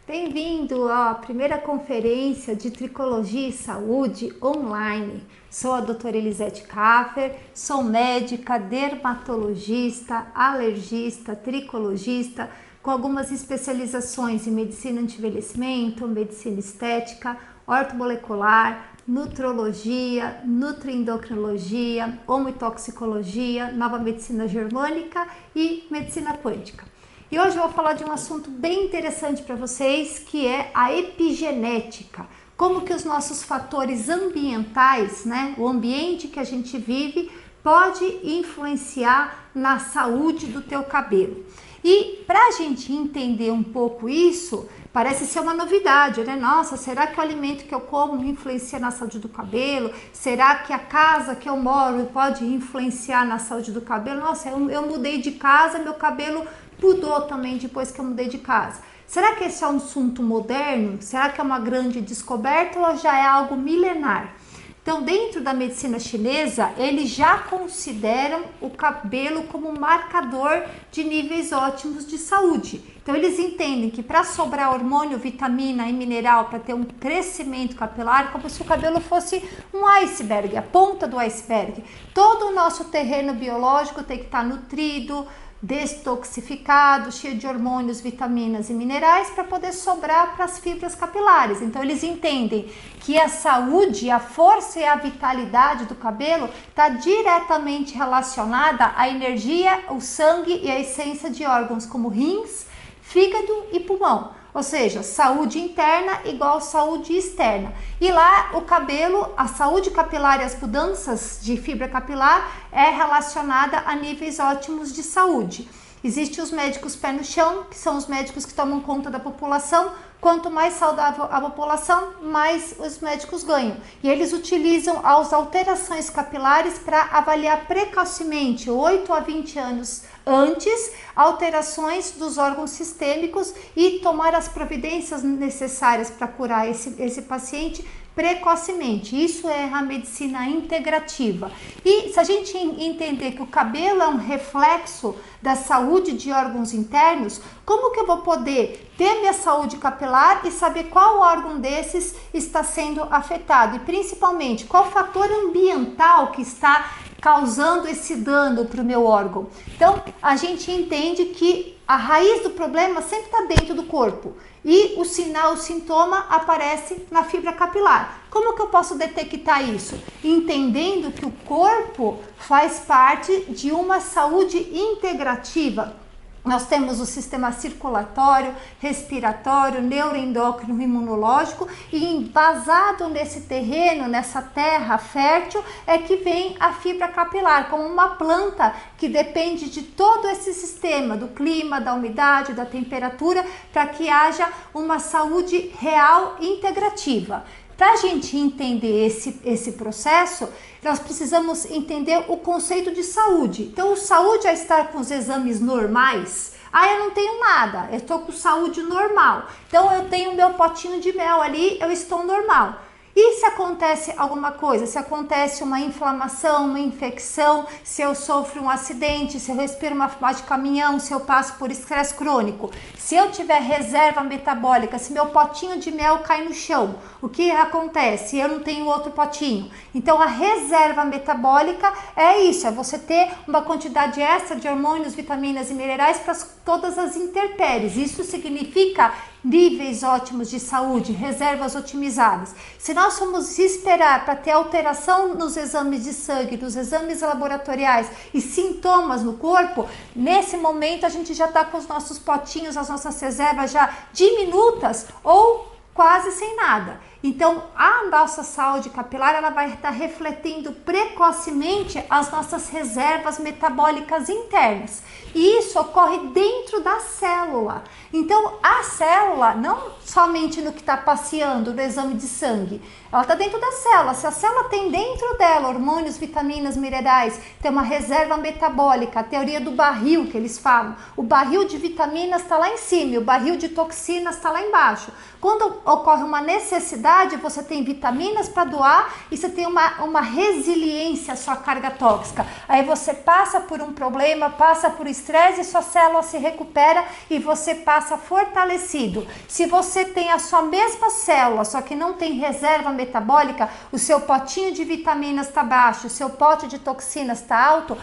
Bem-vindo à primeira conferência de Tricologia e Saúde online. Sou a doutora Elisete Kaffer, sou médica, dermatologista, alergista, tricologista, com algumas especializações em medicina anti-envelhecimento, medicina estética, ortomolecular, nutrologia, nutriendocrinologia, homotoxicologia, nova medicina germânica e medicina quântica. E hoje eu vou falar de um assunto bem interessante para vocês, que é a epigenética. Como que os nossos fatores ambientais, o ambiente que a gente vive, pode influenciar na saúde do teu cabelo. E para a gente entender um pouco isso, parece ser uma novidade, né? Nossa, será que o alimento que eu como influencia na saúde do cabelo? Será que a casa que eu moro pode influenciar na saúde do cabelo? Nossa, eu mudei de casa, meu cabelo mudou também depois que eu mudei de casa. Será que esse é um assunto moderno? Será que é uma grande descoberta ou já é algo milenar? Então, dentro da medicina chinesa, eles já consideram o cabelo como um marcador de níveis ótimos de saúde. Então, eles entendem que para sobrar hormônio, vitamina e mineral, para ter um crescimento capilar, como se o cabelo fosse um iceberg, a ponta do iceberg. Todo o nosso terreno biológico tem que estar nutrido, detoxificado, cheio de hormônios, vitaminas e minerais para poder sobrar para as fibras capilares. Então eles entendem que a saúde, a força e a vitalidade do cabelo está diretamente relacionada à energia, o sangue e a essência de órgãos como rins, fígado e pulmão. Ou seja, saúde interna igual saúde externa. E lá o cabelo, a saúde capilar e as mudanças de fibra capilar é relacionada a níveis ótimos de saúde. Existem os médicos pé no chão, que são os médicos que tomam conta da população. Quanto mais saudável a população, mais os médicos ganham. E eles utilizam as alterações capilares para avaliar precocemente, 8 a 20 anos antes, alterações dos órgãos sistêmicos e tomar as providências necessárias para curar esse paciente precocemente. Isso é a medicina integrativa. E se a gente entender que o cabelo é um reflexo da saúde de órgãos internos, como que eu vou poder ter minha saúde capilar e saber qual órgão desses está sendo afetado? E principalmente, qual fator ambiental que está causando esse dano para o meu órgão? Então, a gente entende que a raiz do problema sempre está dentro do corpo e o sinal, o sintoma aparece na fibra capilar. Como que eu posso detectar isso? Entendendo que o corpo faz parte de uma saúde integrativa. Nós temos o sistema circulatório, respiratório, neuroendócrino, imunológico, e embasado nesse terreno, nessa terra fértil, é que vem a fibra capilar, como uma planta que depende de todo esse sistema, do clima, da umidade, da temperatura, para que haja uma saúde real integrativa. Para a gente entender esse processo, nós precisamos entender o conceito de saúde. Então, saúde é estar com os exames normais. Eu não tenho nada, eu estou com saúde normal. Então, eu tenho meu potinho de mel ali, eu estou normal. E se acontece alguma coisa, se acontece uma inflamação, uma infecção, se eu sofro um acidente, se eu respiro uma fumaça de caminhão, se eu passo por estresse crônico, se eu tiver reserva metabólica, se meu potinho de mel cai no chão, o que acontece? Eu não tenho outro potinho. Então a reserva metabólica é isso, é você ter uma quantidade extra de hormônios, vitaminas e minerais para todas as intempéries. Isso significa níveis ótimos de saúde, reservas otimizadas. Se nós formos esperar para ter alteração nos exames de sangue, nos exames laboratoriais e sintomas no corpo, nesse momento a gente já está com os nossos potinhos, as nossas reservas já diminutas ou quase sem nada. Então, a nossa saúde capilar ela vai estar refletindo precocemente as nossas reservas metabólicas internas. E isso ocorre dentro da célula. Então, a célula, não somente no que está passeando no exame de sangue, ela está dentro da célula. Se a célula tem dentro dela hormônios, vitaminas, minerais, tem uma reserva metabólica, a teoria do barril que eles falam. O barril de vitaminas está lá em cima e o barril de toxinas está lá embaixo. Quando ocorre uma necessidade verdade, você tem vitaminas para doar e você tem uma resiliência à sua carga tóxica. Aí você passa por um problema, passa por estresse e sua célula se recupera e você passa fortalecido. Se você tem a sua mesma célula, só que não tem reserva metabólica, o seu potinho de vitaminas está baixo, o seu pote de toxinas está alto,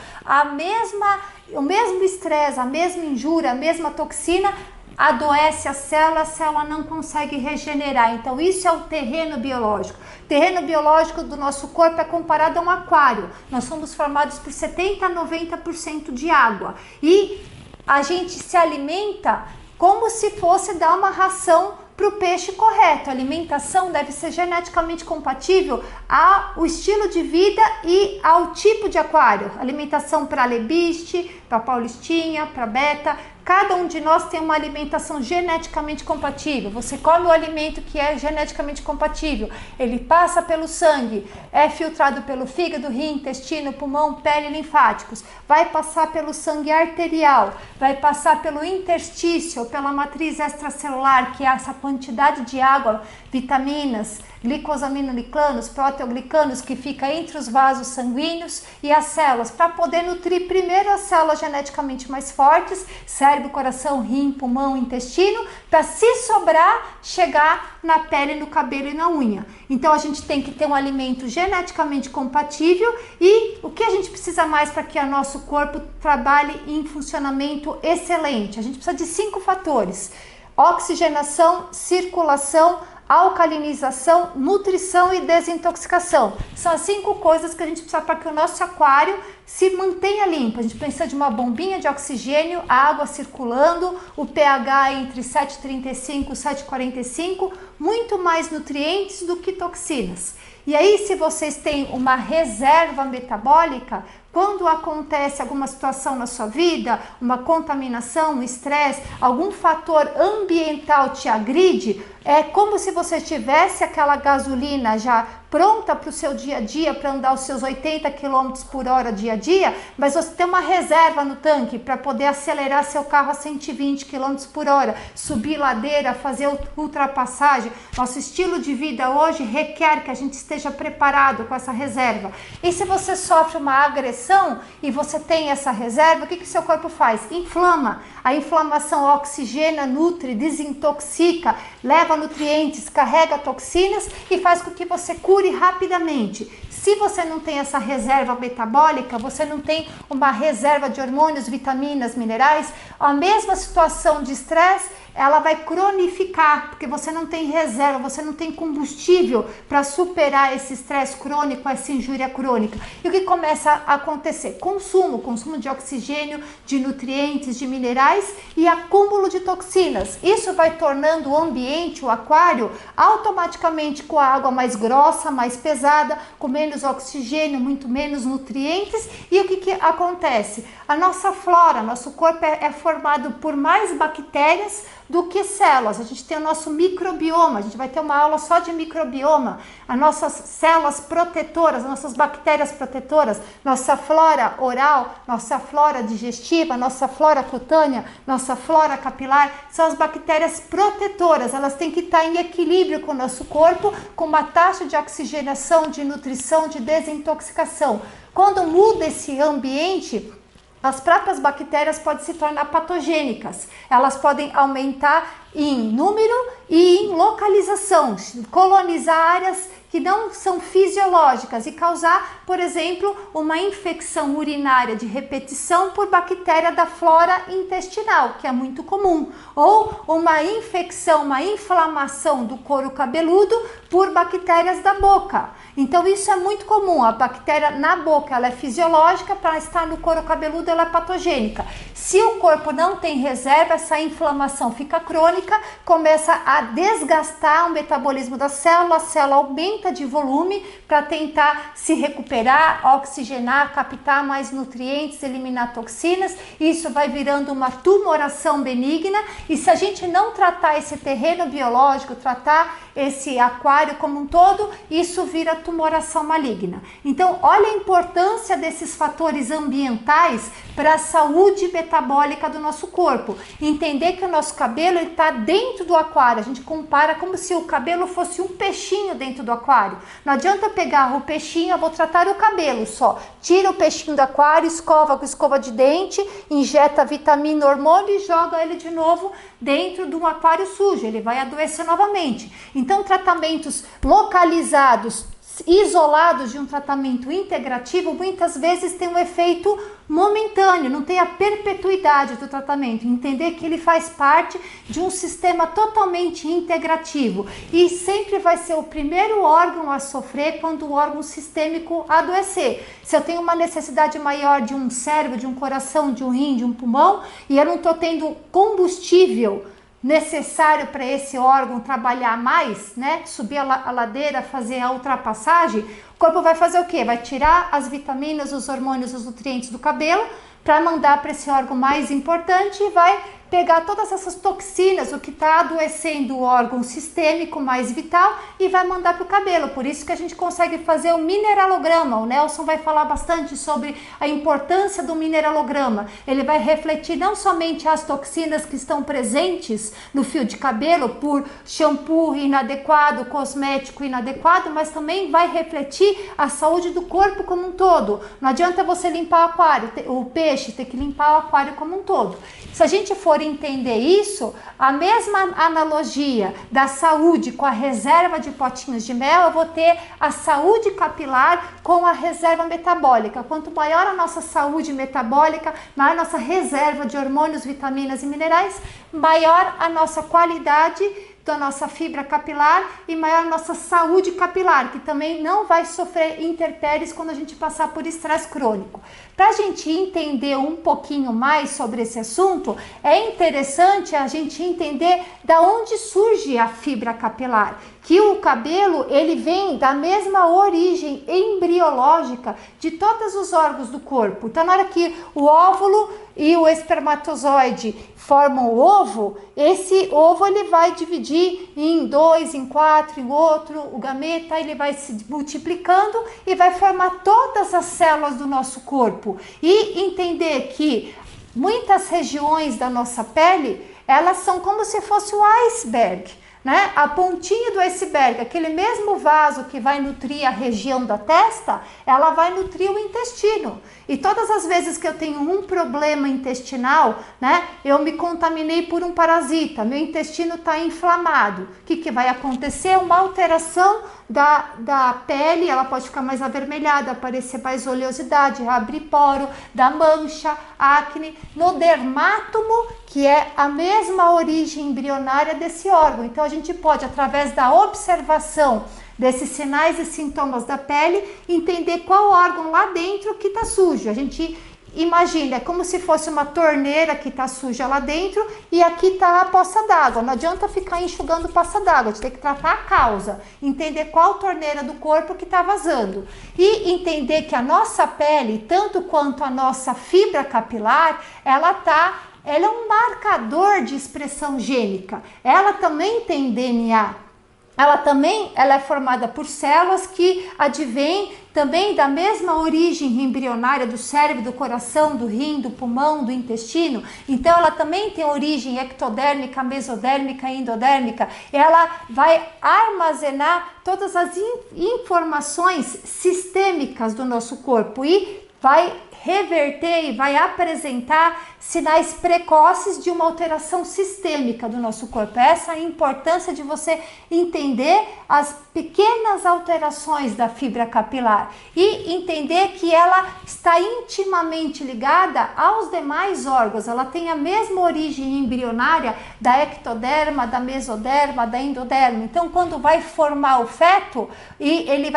o mesmo estresse, a mesma injúria, a mesma toxina adoece a célula não consegue regenerar. Então isso é o terreno biológico. O terreno biológico do nosso corpo é comparado a um aquário. Nós somos formados por 70 a 90% de água e a gente se alimenta como se fosse dar uma ração para o peixe correto. A alimentação deve ser geneticamente compatível ao estilo de vida e ao tipo de aquário. Alimentação para lebiste, para paulistinha, para beta. Cada um de nós tem uma alimentação geneticamente compatível. Você come o alimento que é geneticamente compatível. Ele passa pelo sangue, é filtrado pelo fígado, rim, intestino, pulmão, pele e linfáticos. Vai passar pelo sangue arterial, vai passar pelo interstício, pela matriz extracelular, que é essa quantidade de água, vitaminas, glicosaminoglicanos, proteoglicanos que fica entre os vasos sanguíneos e as células, para poder nutrir primeiro as células geneticamente mais fortes, cérebro, coração, rim, pulmão, intestino, para se sobrar, chegar na pele, no cabelo e na unha. Então a gente tem que ter um alimento geneticamente compatível e o que a gente precisa mais para que o nosso corpo trabalhe em funcionamento excelente? A gente precisa de 5 fatores: oxigenação, circulação, alcalinização, nutrição e desintoxicação. São as 5 coisas que a gente precisa para que o nosso aquário se mantenha limpo. A gente precisa de uma bombinha de oxigênio, água circulando, o pH entre 7,35 e 7,45, muito mais nutrientes do que toxinas. E aí, se vocês têm uma reserva metabólica, quando acontece alguma situação na sua vida, uma contaminação, um estresse, algum fator ambiental te agride, é como se você tivesse aquela gasolina já pronta para o seu dia a dia, para andar os seus 80 km por hora dia a dia, mas você tem uma reserva no tanque para poder acelerar seu carro a 120 km por hora, subir ladeira, fazer ultrapassagem. Nosso estilo de vida hoje requer que a gente esteja preparado com essa reserva. E se você sofre uma agressão e você tem essa reserva, o que seu corpo faz? Inflama. A inflamação oxigena, nutre, desintoxica, leva nutrientes, carrega toxinas e faz com que você cure rapidamente. Se você não tem essa reserva metabólica, você não tem uma reserva de hormônios, vitaminas, minerais, a mesma situação de estresse, ela vai cronificar, porque você não tem reserva, você não tem combustível para superar esse estresse crônico, essa injúria crônica. E o que começa a acontecer? Consumo de oxigênio, de nutrientes, de minerais e acúmulo de toxinas. Isso vai tornando o ambiente, o aquário, automaticamente com a água mais grossa, mais pesada, com menos oxigênio, muito menos nutrientes. E o que acontece? A nossa flora, nosso corpo é formado por mais bactérias do que células. A gente tem o nosso microbioma, a gente vai ter uma aula só de microbioma, as nossas células protetoras, as nossas bactérias protetoras, nossa flora oral, nossa flora digestiva, nossa flora cutânea, nossa flora capilar, são as bactérias protetoras. Elas têm que estar em equilíbrio com o nosso corpo, com uma taxa de oxigenação, de nutrição, de desintoxicação. Quando muda esse ambiente, as próprias bactérias podem se tornar patogênicas, elas podem aumentar em número e em localização, colonizar áreas que não são fisiológicas e causar, por exemplo, uma infecção urinária de repetição por bactéria da flora intestinal, que é muito comum, ou uma infecção, uma inflamação do couro cabeludo por bactérias da boca. Então isso é muito comum. A bactéria na boca ela é fisiológica, para estar no couro cabeludo ela é patogênica. Se o corpo não tem reserva, essa inflamação fica crônica, começa a desgastar o metabolismo da célula, a célula aumenta de volume para tentar se recuperar, oxigenar, captar mais nutrientes, eliminar toxinas. Isso vai virando uma tumoração benigna, e se a gente não tratar esse terreno biológico, tratar esse aquário como um todo, isso vira tumoração maligna. Então, olha a importância desses fatores ambientais para a saúde metabólica do nosso corpo. Entender que o nosso cabelo está dentro do aquário. A gente compara como se o cabelo fosse um peixinho dentro do aquário. Não adianta pegar o peixinho, eu vou tratar o cabelo só. Tira o peixinho do aquário, escova com escova de dente, injeta vitamina, hormônio e joga ele de novo dentro de um aquário sujo. Ele vai adoecer novamente. Então, tratamentos localizados, isolados de um tratamento integrativo, muitas vezes tem um efeito momentâneo, não tem a perpetuidade do tratamento. Entender que ele faz parte de um sistema totalmente integrativo e sempre vai ser o primeiro órgão a sofrer quando o órgão sistêmico adoecer. Se eu tenho uma necessidade maior de um cérebro, de um coração, de um rim, de um pulmão, e eu não estou tendo combustível necessário para esse órgão trabalhar mais, né? Subir a ladeira, fazer a ultrapassagem, o corpo vai fazer o quê? Vai tirar as vitaminas, os hormônios, os nutrientes do cabelo para mandar para esse órgão mais importante e vai pegar todas essas toxinas, o que está adoecendo o órgão sistêmico mais vital e vai mandar para o cabelo. Por isso que a gente consegue fazer o mineralograma. O Nelson vai falar bastante sobre a importância do mineralograma. Ele vai refletir não somente as toxinas que estão presentes no fio de cabelo por shampoo inadequado, cosmético inadequado, mas também vai refletir a saúde do corpo como um todo. Não adianta você limpar o aquário, o peixe tem que limpar o aquário como um todo. Se a gente for entender isso, a mesma analogia da saúde com a reserva de potinhos de mel, eu vou ter a saúde capilar com a reserva metabólica. Quanto maior a nossa saúde metabólica, maior a nossa reserva de hormônios, vitaminas e minerais, maior a nossa qualidade da nossa fibra capilar e maior a nossa saúde capilar, que também não vai sofrer intempéries quando a gente passar por estresse crônico. Para a gente entender um pouquinho mais sobre esse assunto, é interessante a gente entender da onde surge a fibra capilar, que o cabelo ele vem da mesma origem embriológica de todos os órgãos do corpo. Então, na hora que o óvulo e o espermatozoide formam o ovo, esse ovo ele vai dividir em 2, em 4, em outro, o gameta ele vai se multiplicando e vai formar todas as células do nosso corpo. E entender que muitas regiões da nossa pele, elas são como se fosse o iceberg, né? A pontinha do iceberg, aquele mesmo vaso que vai nutrir a região da testa, ela vai nutrir o intestino. E todas as vezes que eu tenho um problema intestinal, né, eu me contaminei por um parasita, meu intestino está inflamado. O que vai acontecer? Uma alteração da pele, ela pode ficar mais avermelhada, aparecer mais oleosidade, abrir poro, dar mancha, acne, no dermátomo, que é a mesma origem embrionária desse órgão. Então a gente pode, através da observação desses sinais e sintomas da pele, entender qual órgão lá dentro que está sujo. A gente imagina, é como se fosse uma torneira que está suja lá dentro e aqui está a poça d'água. Não adianta ficar enxugando poça d'água, a gente tem que tratar a causa, entender qual torneira do corpo que está vazando e entender que a nossa pele, tanto quanto a nossa fibra capilar, ela é um marcador de expressão gênica. Ela também tem DNA. Ela é formada por células que advêm também da mesma origem embrionária do cérebro, do coração, do rim, do pulmão, do intestino. Então ela também tem origem ectodérmica, mesodérmica e endodérmica. Ela vai armazenar todas as informações sistêmicas do nosso corpo e vai reverter e vai apresentar sinais precoces de uma alteração sistêmica do nosso corpo. Essa é a importância de você entender as pequenas alterações da fibra capilar e entender que ela está intimamente ligada aos demais órgãos. Ela tem a mesma origem embrionária da ectoderma, da mesoderma, da endoderma. Então, quando vai formar o feto, ele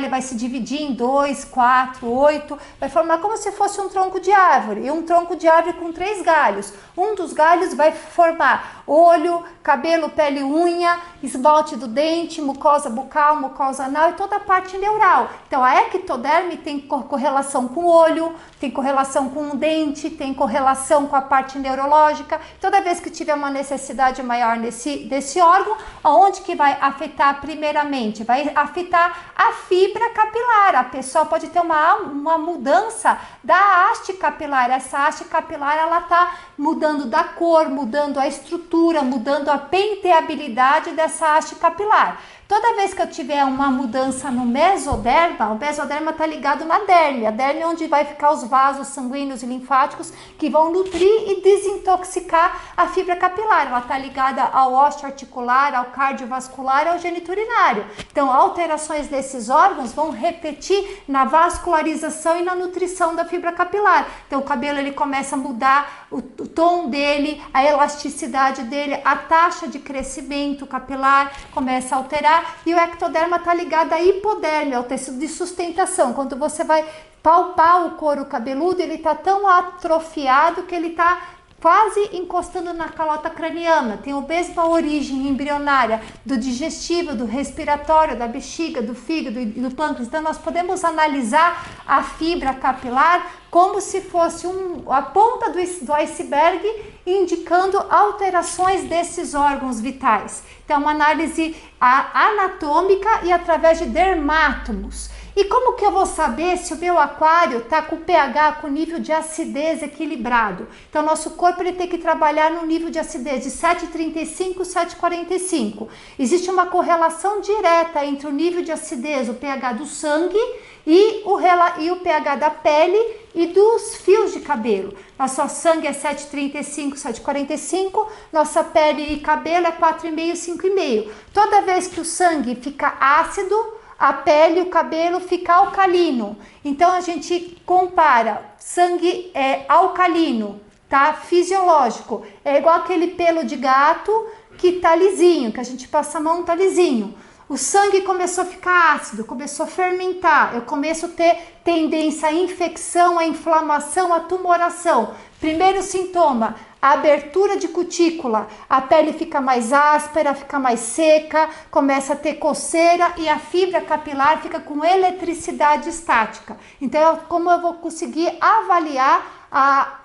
vai se dividir em 2, 4, 8, vai formar como se fosse um tronco de árvore, e um tronco de árvore com 3 galhos. Um dos galhos vai formar olho, cabelo, pele, unha, esmalte do dente, mucosa bucal, mucosa anal e toda a parte neural. Então a ectoderme tem correlação com o olho, tem correlação com o dente, tem correlação com a parte neurológica. Toda vez que tiver uma necessidade maior desse órgão, aonde que vai afetar primeiramente? Vai afetar a fibra capilar. A pessoa pode ter uma mudança da haste capilar. Essa haste capilar, ela tá mudando da cor, mudando a estrutura, mudando a penteabilidade dessa haste capilar. Toda vez que eu tiver uma mudança no mesoderma, o mesoderma está ligado na derme. A derme é onde vai ficar os vasos sanguíneos e linfáticos que vão nutrir e desintoxicar a fibra capilar. Ela está ligada ao osteoarticular, ao cardiovascular e ao geniturinário. Então, alterações desses órgãos vão repetir na vascularização e na nutrição da fibra capilar. Então, o cabelo ele começa a mudar o tom dele, a elasticidade dele, a taxa de crescimento capilar começa a alterar. E o ectoderma está ligado à hipoderme, ao tecido de sustentação. Quando você vai palpar o couro cabeludo, ele está tão atrofiado que ele está quase encostando na calota craniana. Tem a mesma origem embrionária do digestivo, do respiratório, da bexiga, do fígado e do pâncreas. Então, nós podemos analisar a fibra capilar como se fosse a ponta do iceberg, indicando alterações desses órgãos vitais. Então, uma análise anatômica e através de dermátomos. E como que eu vou saber se o meu aquário está com pH, com nível de acidez equilibrado? Então, nosso corpo ele tem que trabalhar no nível de acidez de 7,35 e 7,45. Existe uma correlação direta entre o nível de acidez, o pH do sangue e o pH da pele e dos fios de cabelo. Nosso sangue é 7,35, 7,45, nossa pele e cabelo é 4,5, 5,5. Toda vez que o sangue fica ácido, a pele e o cabelo fica alcalino. Então, a gente compara sangue alcalino, tá? Fisiológico. É igual aquele pelo de gato que tá lisinho, que a gente passa a mão, tá lisinho. O sangue começou a ficar ácido, começou a fermentar. Eu começo a ter tendência à infecção, à inflamação, à tumoração. Primeiro sintoma, a abertura de cutícula, a pele fica mais áspera, fica mais seca, começa a ter coceira e a fibra capilar fica com eletricidade estática. Então, como eu vou conseguir avaliar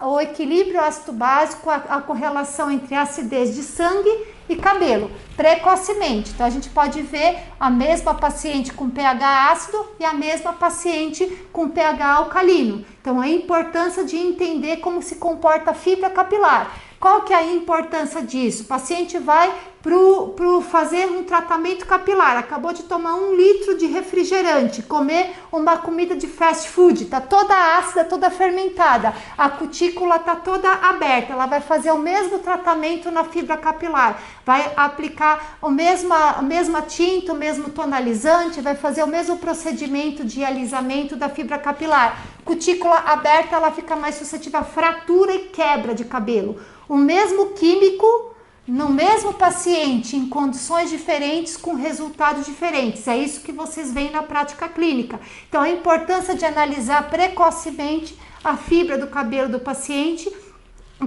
o equilíbrio ácido básico, a correlação entre acidez de sangue e cabelo, precocemente. Então, a gente pode ver a mesma paciente com pH ácido e a mesma paciente com pH alcalino. Então, a importância de entender como se comporta a fibra capilar. Qual que é a importância disso? O paciente vai para fazer um tratamento capilar, acabou de tomar 1 litro de refrigerante, comer uma comida de fast food, tá toda ácida, toda fermentada, a cutícula tá toda aberta, ela vai fazer o mesmo tratamento na fibra capilar, vai aplicar a mesma tinta, o mesmo tonalizante, vai fazer o mesmo procedimento de alisamento da fibra capilar. Cutícula aberta, ela fica mais suscetível a fratura e quebra de cabelo. O mesmo químico no mesmo paciente, em condições diferentes, com resultados diferentes. É isso que vocês veem na prática clínica. Então, a importância de analisar precocemente a fibra do cabelo do paciente,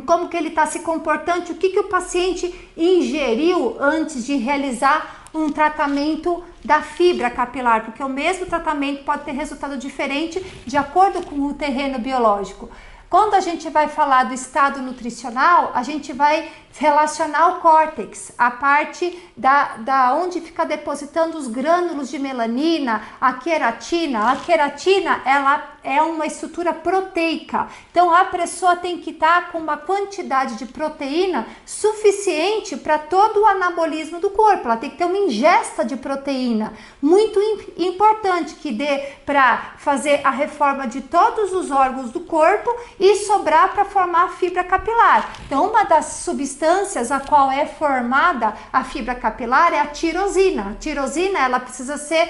como que ele está se comportando, o que o paciente ingeriu antes de realizar um tratamento da fibra capilar, porque o mesmo tratamento pode ter resultado diferente de acordo com o terreno biológico. Quando a gente vai falar do estado nutricional, a gente vai relacionar o córtex, a parte da onde fica depositando os grânulos de melanina, a queratina. A queratina, ela é uma estrutura proteica. Então, a pessoa tem que estar com uma quantidade de proteína suficiente para todo o anabolismo do corpo. Ela tem que ter uma ingesta de proteína muito importante, que dê para fazer a reforma de todos os órgãos do corpo e sobrar para formar a fibra capilar. Então, uma das substâncias a qual é formada a fibra capilar é a tirosina. A tirosina, ela precisa ser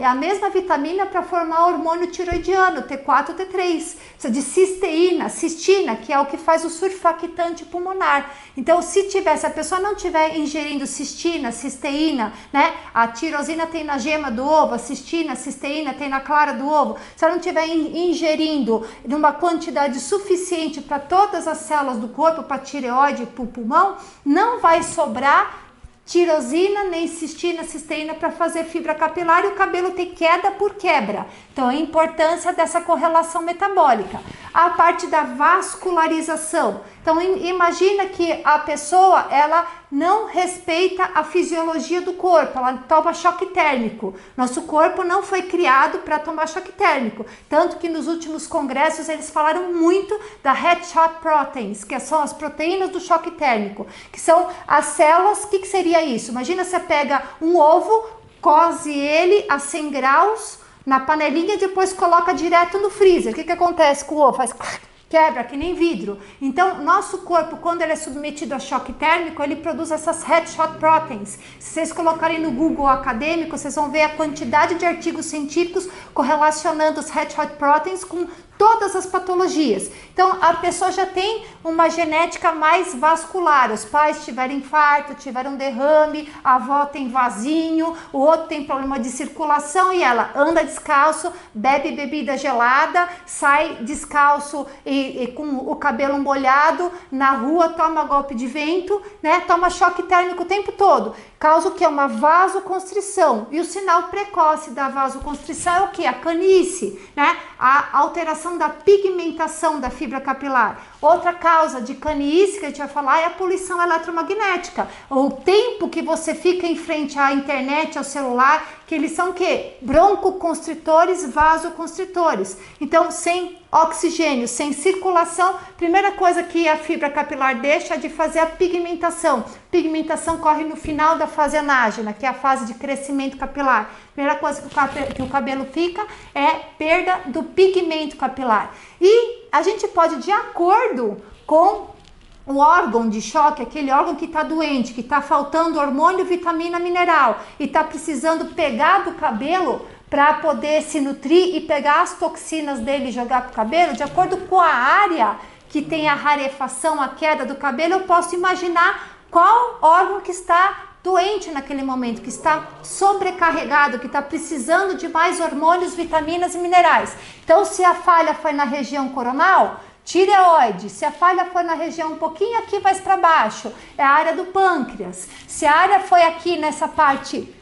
a mesma vitamina para formar o hormônio tiroidiano, T4, T3. Precisa de cistina, que é o que faz o surfactante pulmonar. Então, se a pessoa não estiver ingerindo cisteína, né? A tirosina tem na gema do ovo, a cisteína tem na clara do ovo. Se ela não estiver ingerindo numa quantidade suficiente para todas as células do corpo, para tireoide, para o pulmão, não vai sobrar tirosina, nem cisteína para fazer fibra capilar, e o cabelo tem queda por quebra. Então, a importância dessa correlação metabólica. A parte da vascularização. Então imagina que a pessoa, ela não respeita a fisiologia do corpo, ela toma choque térmico. Nosso corpo não foi criado para tomar choque térmico, tanto que nos últimos congressos eles falaram muito da headshot proteins, que são as proteínas do choque térmico, que são as células. O que seria isso? Imagina você pega um ovo, coze ele a 100 graus na panelinha e depois coloca direto no freezer. O que acontece com o ovo? Faz quebra, que nem vidro. Então, nosso corpo, quando ele é submetido a choque térmico, ele produz essas headshot proteins. Se vocês colocarem no Google acadêmico, vocês vão ver a quantidade de artigos científicos correlacionando os headshot proteins com todas as patologias. Então, a pessoa já tem uma genética mais vascular. Os pais tiveram infarto, tiveram derrame, a avó tem vasinho, o outro tem problema de circulação e ela anda descalço, bebe bebida gelada, sai descalço e com o cabelo molhado na rua, toma golpe de vento, né? Toma choque térmico o tempo todo. Causa o que? Uma vasoconstrição. E o sinal precoce da vasoconstrição é o que? A canice, né? A alteração da pigmentação da fibra capilar. Outra causa de canice que a gente vai falar é a poluição eletromagnética. O tempo que você fica em frente à internet, ao celular, que eles são o quê? Broncoconstritores, vasoconstritores. Então, sem oxigênio, sem circulação, primeira coisa que a fibra capilar deixa é de fazer a pigmentação. Pigmentação corre no final da fase anágena, que é a fase de crescimento capilar. Primeira coisa que o cabelo fica é perda do pigmento capilar. E a gente pode, de acordo com o órgão de choque, aquele órgão que está doente, que está faltando hormônio, vitamina, mineral, e está precisando pegar do cabelo para poder se nutrir e pegar as toxinas dele e jogar para o cabelo, de acordo com a área que tem a rarefação, a queda do cabelo, eu posso imaginar qual órgão que está doente naquele momento, que está sobrecarregado, que está precisando de mais hormônios, vitaminas e minerais. Então, se a falha foi na região coronal, tireoide. Se a falha foi na região um pouquinho aqui mais para baixo, é a área do pâncreas. Se a área foi aqui nessa parte,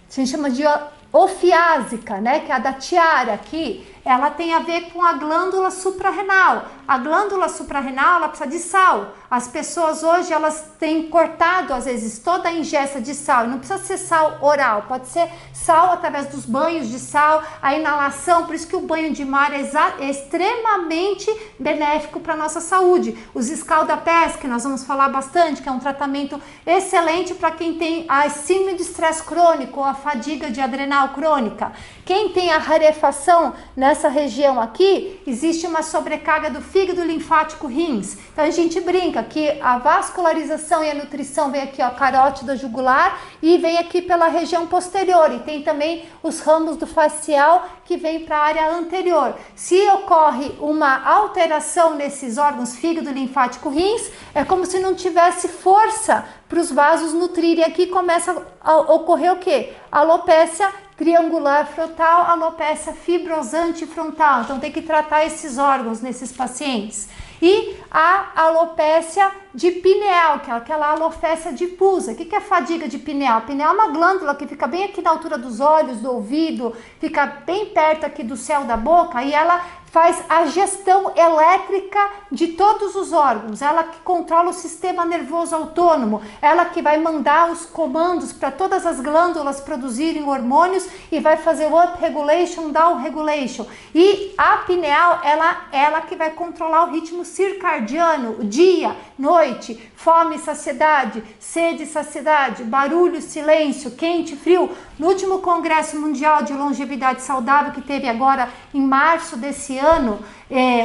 a gente chama de ofiásica, né, que é a da tiara aqui, ela tem a ver com a glândula suprarrenal. A glândula suprarrenal, ela precisa de sal. As pessoas hoje, elas têm cortado, às vezes, toda a ingesta de sal. E não precisa ser sal oral, pode ser sal através dos banhos de sal, a inalação. Por isso que o banho de mar é extremamente benéfico para a nossa saúde. Os escaldapés, que nós vamos falar bastante, que é um tratamento excelente para quem tem a síndrome de estresse crônico ou a fadiga de adrenal crônica. Quem tem a rarefação nessa região aqui, existe uma sobrecarga do fígado linfático rins. Então a gente brinca que a vascularização e a nutrição vem aqui, ó, carótida jugular, e vem aqui pela região posterior, e tem também os ramos do facial que vem para a área anterior. Se ocorre uma alteração nesses órgãos, fígado linfático rins, é como se não tivesse força para os vasos nutrirem. Aqui começa a ocorrer o quê? Alopécia triangular frontal, alopécia fibrosante frontal. Então tem que tratar esses órgãos nesses pacientes. E a alopécia de pineal, que é aquela alopécia difusa. O que é fadiga de pineal? A pineal é uma glândula que fica bem aqui na altura dos olhos, do ouvido, fica bem perto aqui do céu da boca, e ela faz a gestão elétrica de todos os órgãos, ela que controla o sistema nervoso autônomo, ela que vai mandar os comandos para todas as glândulas produzirem hormônios e vai fazer o up regulation, down regulation. E a pineal, ela que vai controlar o ritmo circadiano, dia, noite, fome e saciedade, sede e saciedade, barulho, silêncio, quente, frio. No último Congresso Mundial de Longevidade Saudável, que teve agora em março desse ano,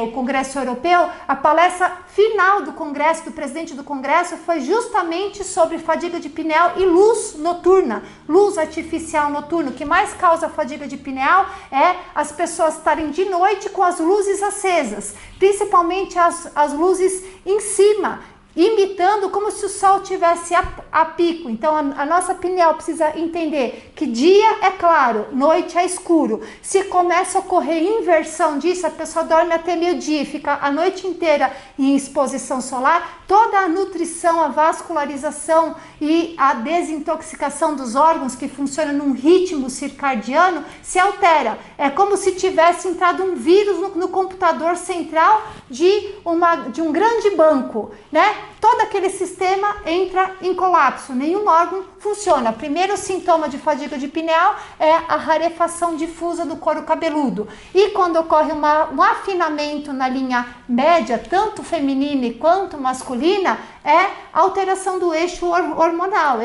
o Congresso Europeu, a palestra final do Congresso, do presidente do Congresso, foi justamente sobre fadiga de pineal e luz noturna, luz artificial noturna. O que mais causa fadiga de pineal é as pessoas estarem de noite com as luzes acesas, principalmente as luzes em cima, imitando como se o sol tivesse a pico. Então a nossa pineal precisa entender que dia é claro, noite é escuro. Se começa a ocorrer inversão disso, a pessoa dorme até meio-dia, fica a noite inteira em exposição solar, toda a nutrição, a vascularização e a desintoxicação dos órgãos que funcionam num ritmo circadiano se altera. É como se tivesse entrado um vírus no computador central de um grande banco, né? Todo aquele sistema entra em colapso, nenhum órgão funciona. Primeiro sintoma de fadiga de pineal é a rarefação difusa do couro cabeludo. E quando ocorre um afinamento na linha média, tanto feminina quanto masculina, é alteração do eixo hormonal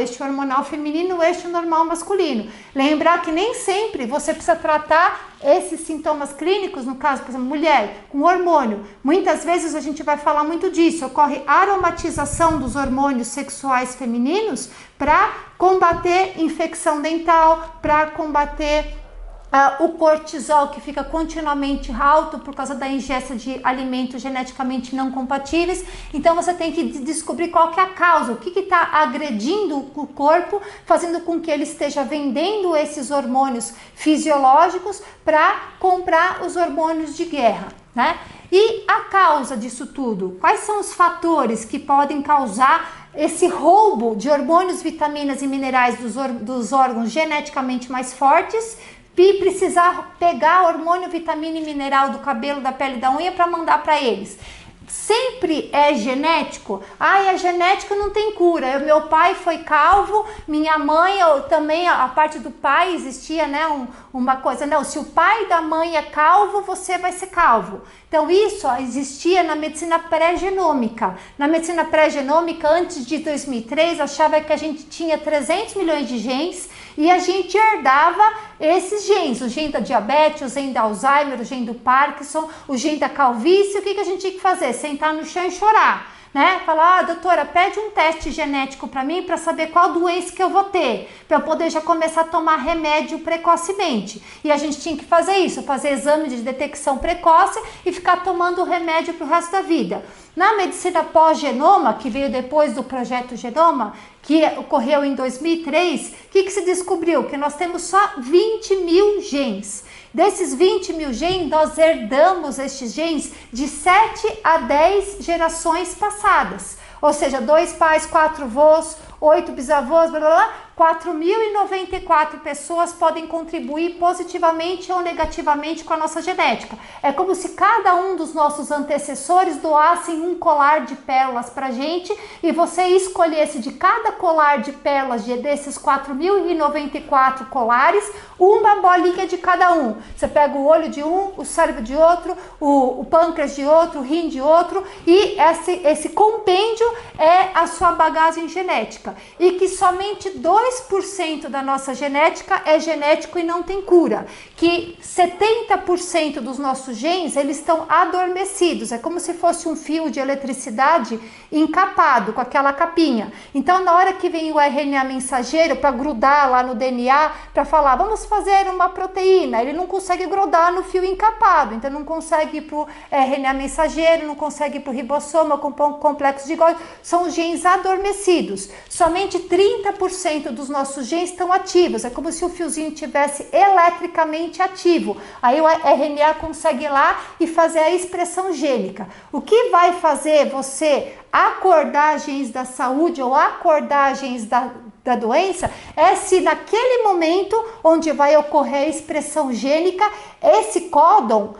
feminino, eixo normal masculino. Lembrar que nem sempre você precisa tratar esses sintomas clínicos, no caso, por exemplo, mulher com hormônio. Muitas vezes a gente vai falar muito disso, ocorre aromatização dos hormônios sexuais femininos para combater infecção dental, para combater o cortisol, que fica continuamente alto por causa da ingesta de alimentos geneticamente não compatíveis. Então você tem que descobrir qual que é a causa, o que está agredindo o corpo, fazendo com que ele esteja vendendo esses hormônios fisiológicos para comprar os hormônios de guerra, né? E a causa disso tudo? Quais são os fatores que podem causar esse roubo de hormônios, vitaminas e minerais dos órgãos geneticamente mais fortes e precisar pegar hormônio, vitamina e mineral do cabelo, da pele, da unha para mandar para eles? Sempre é genético? A genética não tem cura. Meu pai foi calvo, minha mãe, também a parte do pai existia, né, uma coisa, não, se o pai da mãe é calvo, você vai ser calvo. Então isso existia na medicina pré-genômica. Na medicina pré-genômica, antes de 2003, achava que a gente tinha 300 milhões de genes e a gente herdava esses genes, o gene da diabetes, o gene da Alzheimer, o gene do Parkinson, o gene da calvície. O que a gente tinha que fazer? Sentar no chão e chorar, né? Falar, doutora, pede um teste genético para mim para saber qual doença que eu vou ter, para eu poder já começar a tomar remédio precocemente. E a gente tinha que fazer isso, fazer exame de detecção precoce e ficar tomando remédio para o resto da vida. Na medicina pós-genoma, que veio depois do projeto Genoma, que ocorreu em 2003, o que se descobriu? Que nós temos só 20 mil genes. Desses 20 mil genes, nós herdamos estes genes de 7 a 10 gerações passadas. Ou seja, 2 pais, 4 avós, 8 bisavós, blá blá blá, 4.094 pessoas podem contribuir positivamente ou negativamente com a nossa genética. É como se cada um dos nossos antecessores doassem um colar de pérolas pra gente e você escolhesse de cada colar de pérolas desses 4.094 colares, uma bolinha de cada um. Você pega o olho de um, o cérebro de outro, o pâncreas de outro, o rim de outro, e esse compêndio é a sua bagagem genética. E que somente 2% da nossa genética é genético e não tem cura. Que 70% dos nossos genes, eles estão adormecidos. É como se fosse um fio de eletricidade encapado com aquela capinha. Então, na hora que vem o RNA mensageiro para grudar lá no DNA, para falar, vamos fazer uma proteína, ele não consegue grudar no fio encapado. Então, não consegue ir para o RNA mensageiro, não consegue ir para o ribossoma, com complexo de Golgi. São os genes adormecidos. Somente 30% dos nossos genes estão ativos. É como se o fiozinho tivesse eletricamente ativo. Aí o RNA consegue ir lá e fazer a expressão gênica. O que vai fazer você acordar genes da saúde ou acordar genes da doença é se naquele momento onde vai ocorrer a expressão gênica, esse códon,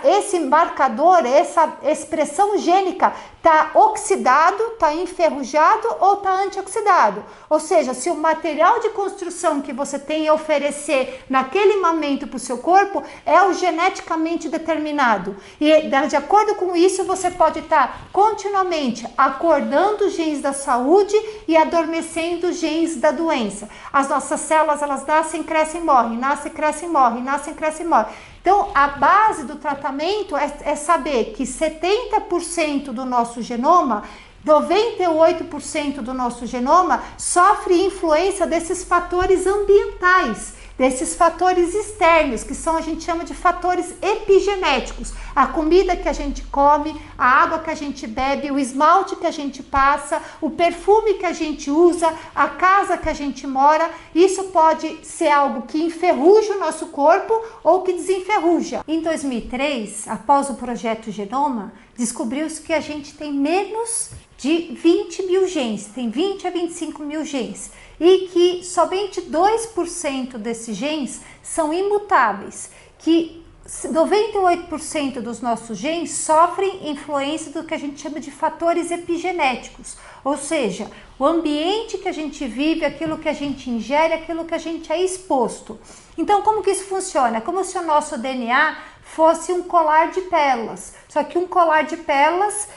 esse marcador, essa expressão gênica está oxidado, está enferrujado ou está antioxidado. Ou seja, se o material de construção que você tem a oferecer naquele momento para o seu corpo é o geneticamente determinado. E de acordo com isso, você pode estar continuamente acordando os genes da saúde e adormecendo os genes da doença. As nossas células, elas nascem, crescem, morrem, nascem, crescem, morrem, nascem, crescem, morrem. Então, a base do tratamento é saber que 70% do nosso genoma, 98% do nosso genoma sofre influência desses fatores ambientais, desses fatores externos, que a gente chama de fatores epigenéticos. A comida que a gente come, a água que a gente bebe, o esmalte que a gente passa, o perfume que a gente usa, a casa que a gente mora, isso pode ser algo que enferruja o nosso corpo ou que desenferruja. Em 2003, após o projeto Genoma, descobriu-se que a gente tem menos de 20 mil genes, tem 20 a 25 mil genes, e que somente 2% desses genes são imutáveis, que 98% dos nossos genes sofrem influência do que a gente chama de fatores epigenéticos, ou seja, o ambiente que a gente vive, aquilo que a gente ingere, aquilo que a gente é exposto. Então, como que isso funciona? É como se o nosso DNA fosse um colar de pérolas, só que um colar de pérolas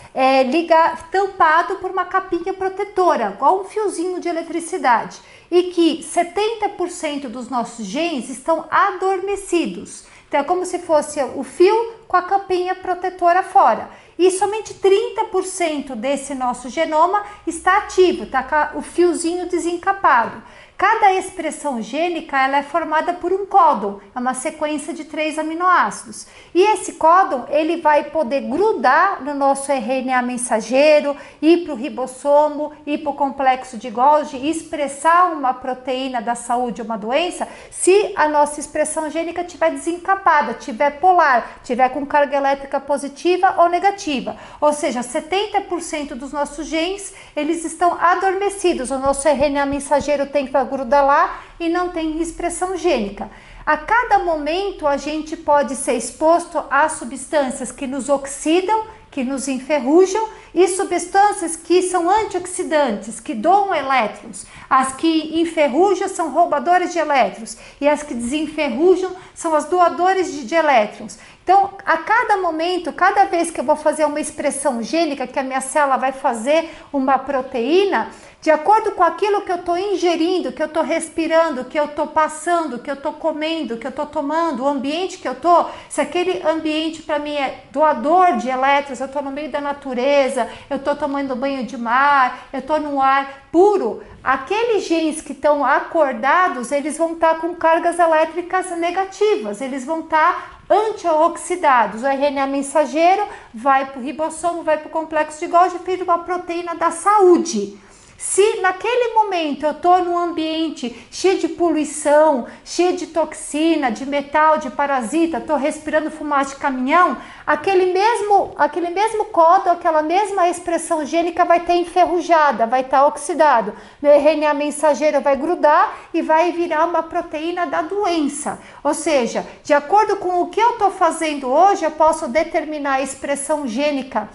tampado por uma capinha protetora, igual um fiozinho de eletricidade, e que 70% dos nossos genes estão adormecidos. Então é como se fosse o fio com a capinha protetora fora. E somente 30% desse nosso genoma está ativo, está o fiozinho desencapado. Cada expressão gênica ela é formada por um códon, é uma sequência de 3 aminoácidos. E esse códon ele vai poder grudar no nosso RNA mensageiro, ir para o ribossomo, ir para o complexo de Golgi e expressar uma proteína da saúde ou uma doença, se a nossa expressão gênica estiver desencapada, estiver polar, estiver com carga elétrica positiva ou negativa. Ou seja, 70% dos nossos genes eles estão adormecidos, o nosso RNA mensageiro tem que grudar lá e não tem expressão gênica. A cada momento a gente pode ser exposto a substâncias que nos oxidam, que nos enferrujam, e substâncias que são antioxidantes, que doam elétrons. As que enferrujam são roubadoras de elétrons e as que desenferrujam são as doadoras de elétrons. Então, a cada momento, cada vez que eu vou fazer uma expressão gênica, que a minha célula vai fazer uma proteína, de acordo com aquilo que eu estou ingerindo, que eu estou respirando, que eu estou passando, que eu estou comendo, que eu estou tomando, o ambiente que eu estou, se aquele ambiente para mim é doador de elétrons, eu estou no meio da natureza, eu estou tomando banho de mar, eu estou num ar puro, aqueles genes que estão acordados, eles vão estar com cargas elétricas negativas, eles vão estar antioxidados. O RNA mensageiro vai para o ribossomo, vai para o complexo de Golgi e vira uma proteína da saúde. Se naquele momento eu estou num ambiente cheio de poluição, cheio de toxina, de metal, de parasita, estou respirando fumaça de caminhão, aquele mesmo códon, aquela mesma expressão gênica vai ter enferrujada, vai estar oxidado. Meu RNA mensageiro vai grudar e vai virar uma proteína da doença. Ou seja, de acordo com o que eu estou fazendo hoje, eu posso determinar a expressão gênica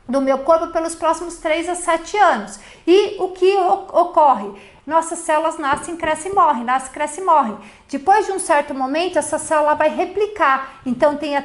do meu corpo pelos próximos 3 a 7 anos. E o que ocorre? Nossas células nascem, crescem e morrem, nascem, crescem e morrem. Depois de um certo momento, essa célula vai replicar. Então tem a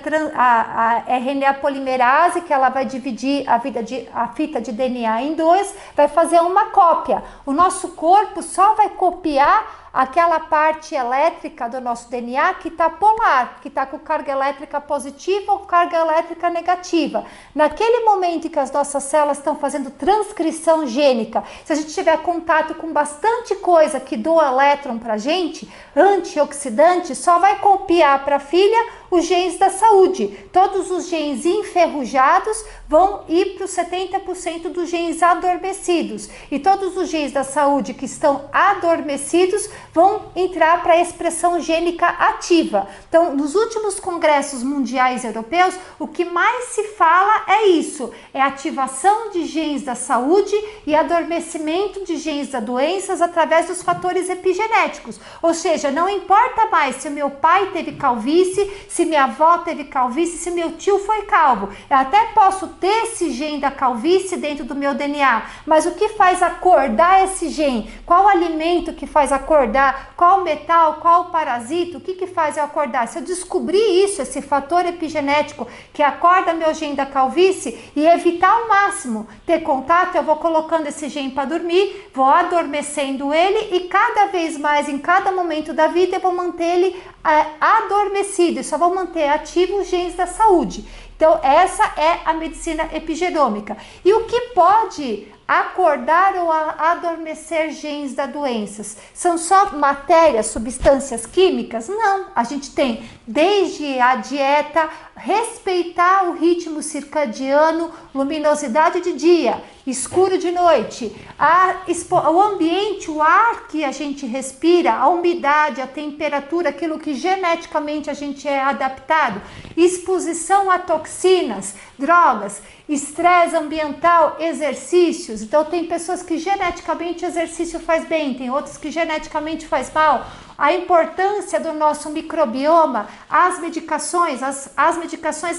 RNA polimerase, que ela vai dividir a fita de DNA em 2, vai fazer uma cópia. O nosso corpo só vai copiar aquela parte elétrica do nosso DNA que está polar, que está com carga elétrica positiva ou carga elétrica negativa. Naquele momento em que as nossas células estão fazendo transcrição gênica, se a gente tiver contato com bastante coisa que doa elétron para a gente, antioxidante, só vai copiar para a filha os genes da saúde. Todos os genes enferrujados vão ir para os 70% dos genes adormecidos. E todos os genes da saúde que estão adormecidos vão entrar para a expressão gênica ativa. Então, nos últimos congressos mundiais europeus, o que mais se fala é isso, é ativação de genes da saúde e adormecimento de genes da doenças através dos fatores epigenéticos. Ou seja, não importa mais se meu pai teve calvície, se minha avó teve calvície, se meu tio foi calvo. Eu até posso ter esse gene da calvície dentro do meu DNA, mas o que faz acordar esse gene? Qual alimento que faz acordar? Qual metal? Qual parasita? O que faz eu acordar? Se eu descobrir isso, esse fator epigenético que acorda meu gene da calvície e evitar ao máximo ter contato, eu vou colocando esse gene para dormir, vou adormecendo ele e cada vez mais, em cada momento da vida, eu vou manter ele adormecido e só vou manter ativo os genes da saúde. Então, essa é a medicina epigenômica. E o que pode acordar ou adormecer genes da doenças? São só matérias, substâncias químicas? Não, a gente tem desde a dieta, respeitar o ritmo circadiano, luminosidade de dia, escuro de noite, o ambiente, o ar que a gente respira, a umidade, a temperatura, aquilo que geneticamente a gente é adaptado, exposição a toxinas, drogas, estresse ambiental, exercício, exercícios. Então tem pessoas que geneticamente o exercício faz bem, tem outras que geneticamente faz mal. A importância do nosso microbioma, as medicações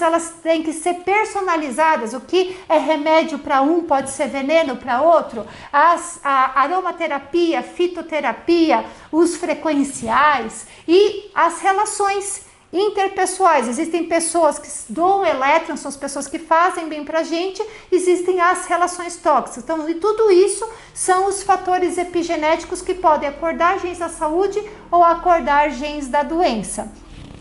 elas têm que ser personalizadas. O que é remédio para um pode ser veneno para outro. A aromaterapia, fitoterapia, os frequenciais e as relações interpessoais. Existem pessoas que doam elétrons, são as pessoas que fazem bem pra gente, existem as relações tóxicas. Então, e tudo isso são os fatores epigenéticos que podem acordar genes da saúde ou acordar genes da doença.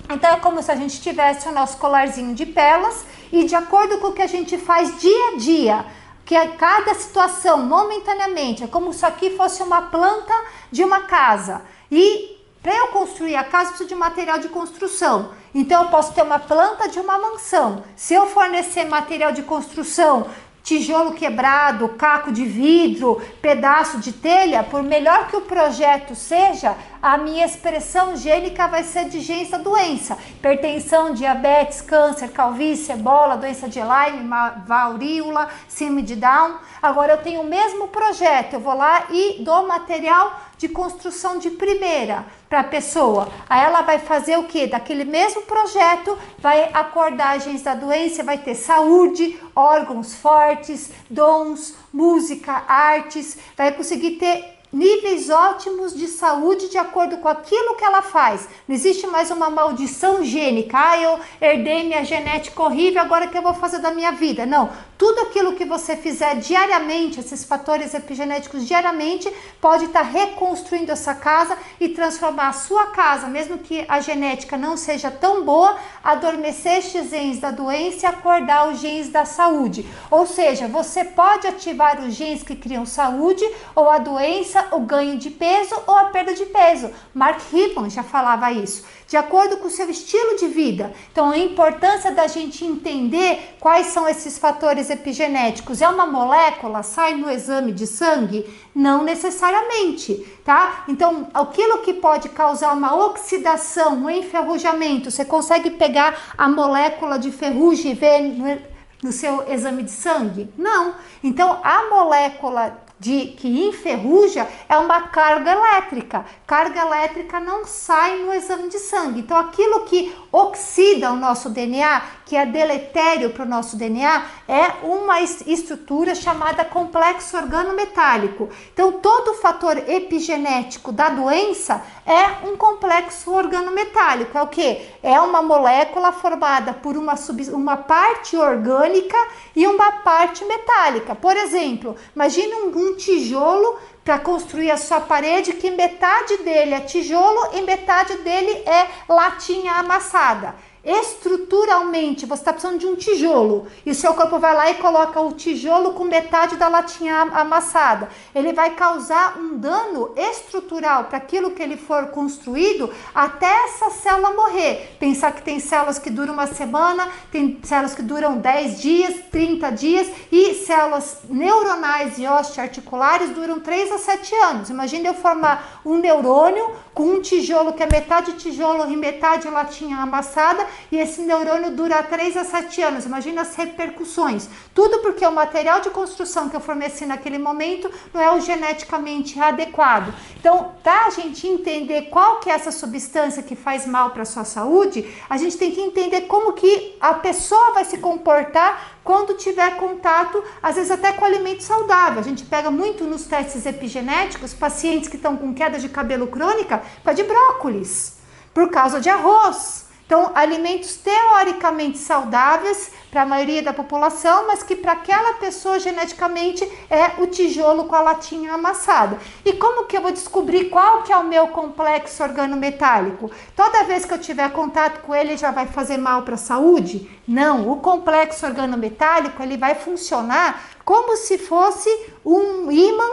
Então, é como se a gente tivesse o nosso colarzinho de pérolas e de acordo com o que a gente faz dia a dia, que a cada situação, momentaneamente, é como se aqui fosse uma planta de uma casa. E para eu construir a casa, eu preciso de material de construção. Então, eu posso ter uma planta de uma mansão. Se eu fornecer material de construção, tijolo quebrado, caco de vidro, pedaço de telha, por melhor que o projeto seja, a minha expressão gênica vai ser de genes da doença. Hipertensão, diabetes, câncer, calvície, ebola, doença de Lyme, varíola, síndrome de Down. Agora eu tenho o mesmo projeto, eu vou lá e dou material de construção de primeira para a pessoa. Aí ela vai fazer o que? Daquele mesmo projeto, vai acordar genes da doença, vai ter saúde, órgãos fortes, dons, música, artes, vai conseguir ter níveis ótimos de saúde de acordo com aquilo que ela faz. Não existe mais uma maldição gênica. Eu herdei minha genética horrível, agora o que eu vou fazer da minha vida? Não. Tudo aquilo que você fizer diariamente, esses fatores epigenéticos diariamente, pode estar reconstruindo essa casa e transformar a sua casa, mesmo que a genética não seja tão boa, adormecer estes genes da doença e acordar os genes da saúde. Ou seja, você pode ativar os genes que criam saúde ou a doença, o ganho de peso ou a perda de peso. Mark Hyman já falava isso, de acordo com o seu estilo de vida. Então, a importância da gente entender quais são esses fatores epigenéticos. É uma molécula? Sai no exame de sangue? Não necessariamente, tá? Então, aquilo que pode causar uma oxidação, um enferrujamento, você consegue pegar a molécula de ferrugem e ver no seu exame de sangue? Não. Então, a molécula que enferruja é uma carga elétrica. Carga elétrica não sai no exame de sangue. Então, aquilo que oxida o nosso DNA, que é deletério para o nosso DNA, é uma estrutura chamada complexo organometálico. Então, todo fator epigenético da doença é um complexo organometálico. É o que? É uma molécula formada por uma parte orgânica e uma parte metálica. Por exemplo, imagine um tijolo para construir a sua parede, que metade dele é tijolo e metade dele é latinha amassada. Estruturalmente, você está precisando de um tijolo e o seu corpo vai lá e coloca o tijolo com metade da latinha amassada. Ele vai causar um dano estrutural para aquilo que ele for construído até essa célula morrer. Pensar que tem células que duram uma semana, tem células que duram 10 dias, 30 dias e células neuronais e osteoarticulares duram 3 a 7 anos. Imagina eu formar um neurônio com um tijolo que é metade tijolo e metade latinha amassada, e esse neurônio dura 3 a 7 anos. Imagina as repercussões. Tudo porque o material de construção que eu forneci naquele momento não é o geneticamente adequado. Então, para a gente entender qual que é essa substância que faz mal para a sua saúde, a gente tem que entender como que a pessoa vai se comportar quando tiver contato, às vezes até com alimento saudável. A gente pega muito nos testes epigenéticos pacientes que estão com queda de cabelo crônica por causa de brócolis, por causa de arroz. Então, alimentos teoricamente saudáveis para a maioria da população, mas que para aquela pessoa geneticamente é o tijolo com a latinha amassada. E como que eu vou descobrir qual que é o meu complexo organometálico? Toda vez que eu tiver contato com ele, já vai fazer mal para a saúde? Não, o complexo organometálico ele vai funcionar como se fosse um ímã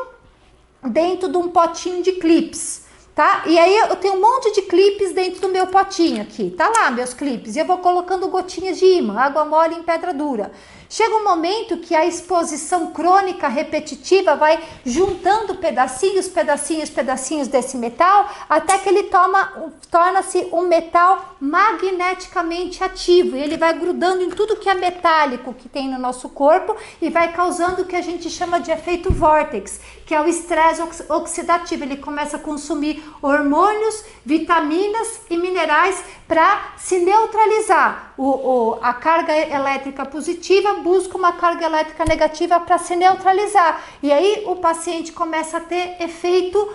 dentro de um potinho de clips. Tá? E aí eu tenho um monte de clipes dentro do meu potinho aqui, tá lá meus clipes, e eu vou colocando gotinhas de ímã, água mole em pedra dura. Chega um momento que a exposição crônica repetitiva vai juntando pedacinhos desse metal, até que ele torna-se um metal magneticamente ativo, e ele vai grudando em tudo que é metálico que tem no nosso corpo e vai causando o que a gente chama de efeito vórtex, que é o estresse oxidativo. Ele começa a consumir hormônios, vitaminas e minerais para se neutralizar. A carga elétrica positiva busca uma carga elétrica negativa para se neutralizar. E aí o paciente começa a ter efeito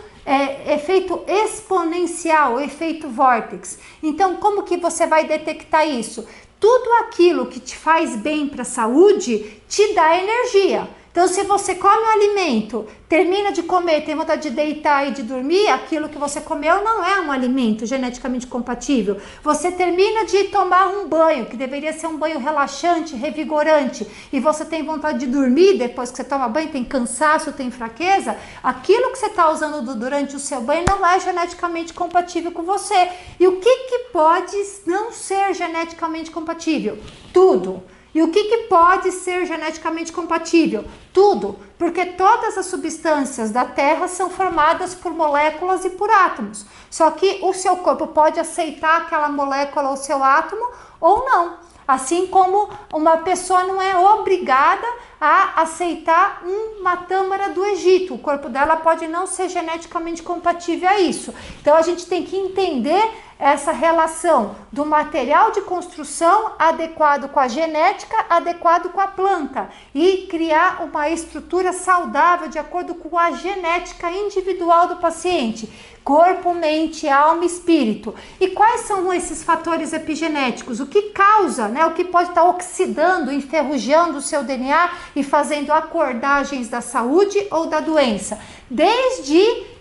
exponencial, efeito vórtex. Então, como que você vai detectar isso? Tudo aquilo que te faz bem para a saúde te dá energia. Então, se você come um alimento, termina de comer, tem vontade de deitar e de dormir, aquilo que você comeu não é um alimento geneticamente compatível. Você termina de tomar um banho, que deveria ser um banho relaxante, revigorante, e você tem vontade de dormir depois que você toma banho, tem cansaço, tem fraqueza, aquilo que você está usando durante o seu banho não é geneticamente compatível com você. E o que pode não ser geneticamente compatível? Tudo. E o que pode ser geneticamente compatível? Tudo, porque todas as substâncias da Terra são formadas por moléculas e por átomos. Só que o seu corpo pode aceitar aquela molécula ou seu átomo ou não. Assim como uma pessoa não é obrigada a aceitar uma tâmara do Egito. O corpo dela pode não ser geneticamente compatível a isso. Então a gente tem que entender essa relação do material de construção adequado com a genética, adequado com a planta, e criar uma estrutura saudável de acordo com a genética individual do paciente. Corpo, mente, alma e espírito. E quais são esses fatores epigenéticos? O que causa, né? O que pode estar oxidando, enferrujando o seu DNA e fazendo acordagens da saúde ou da doença? Desde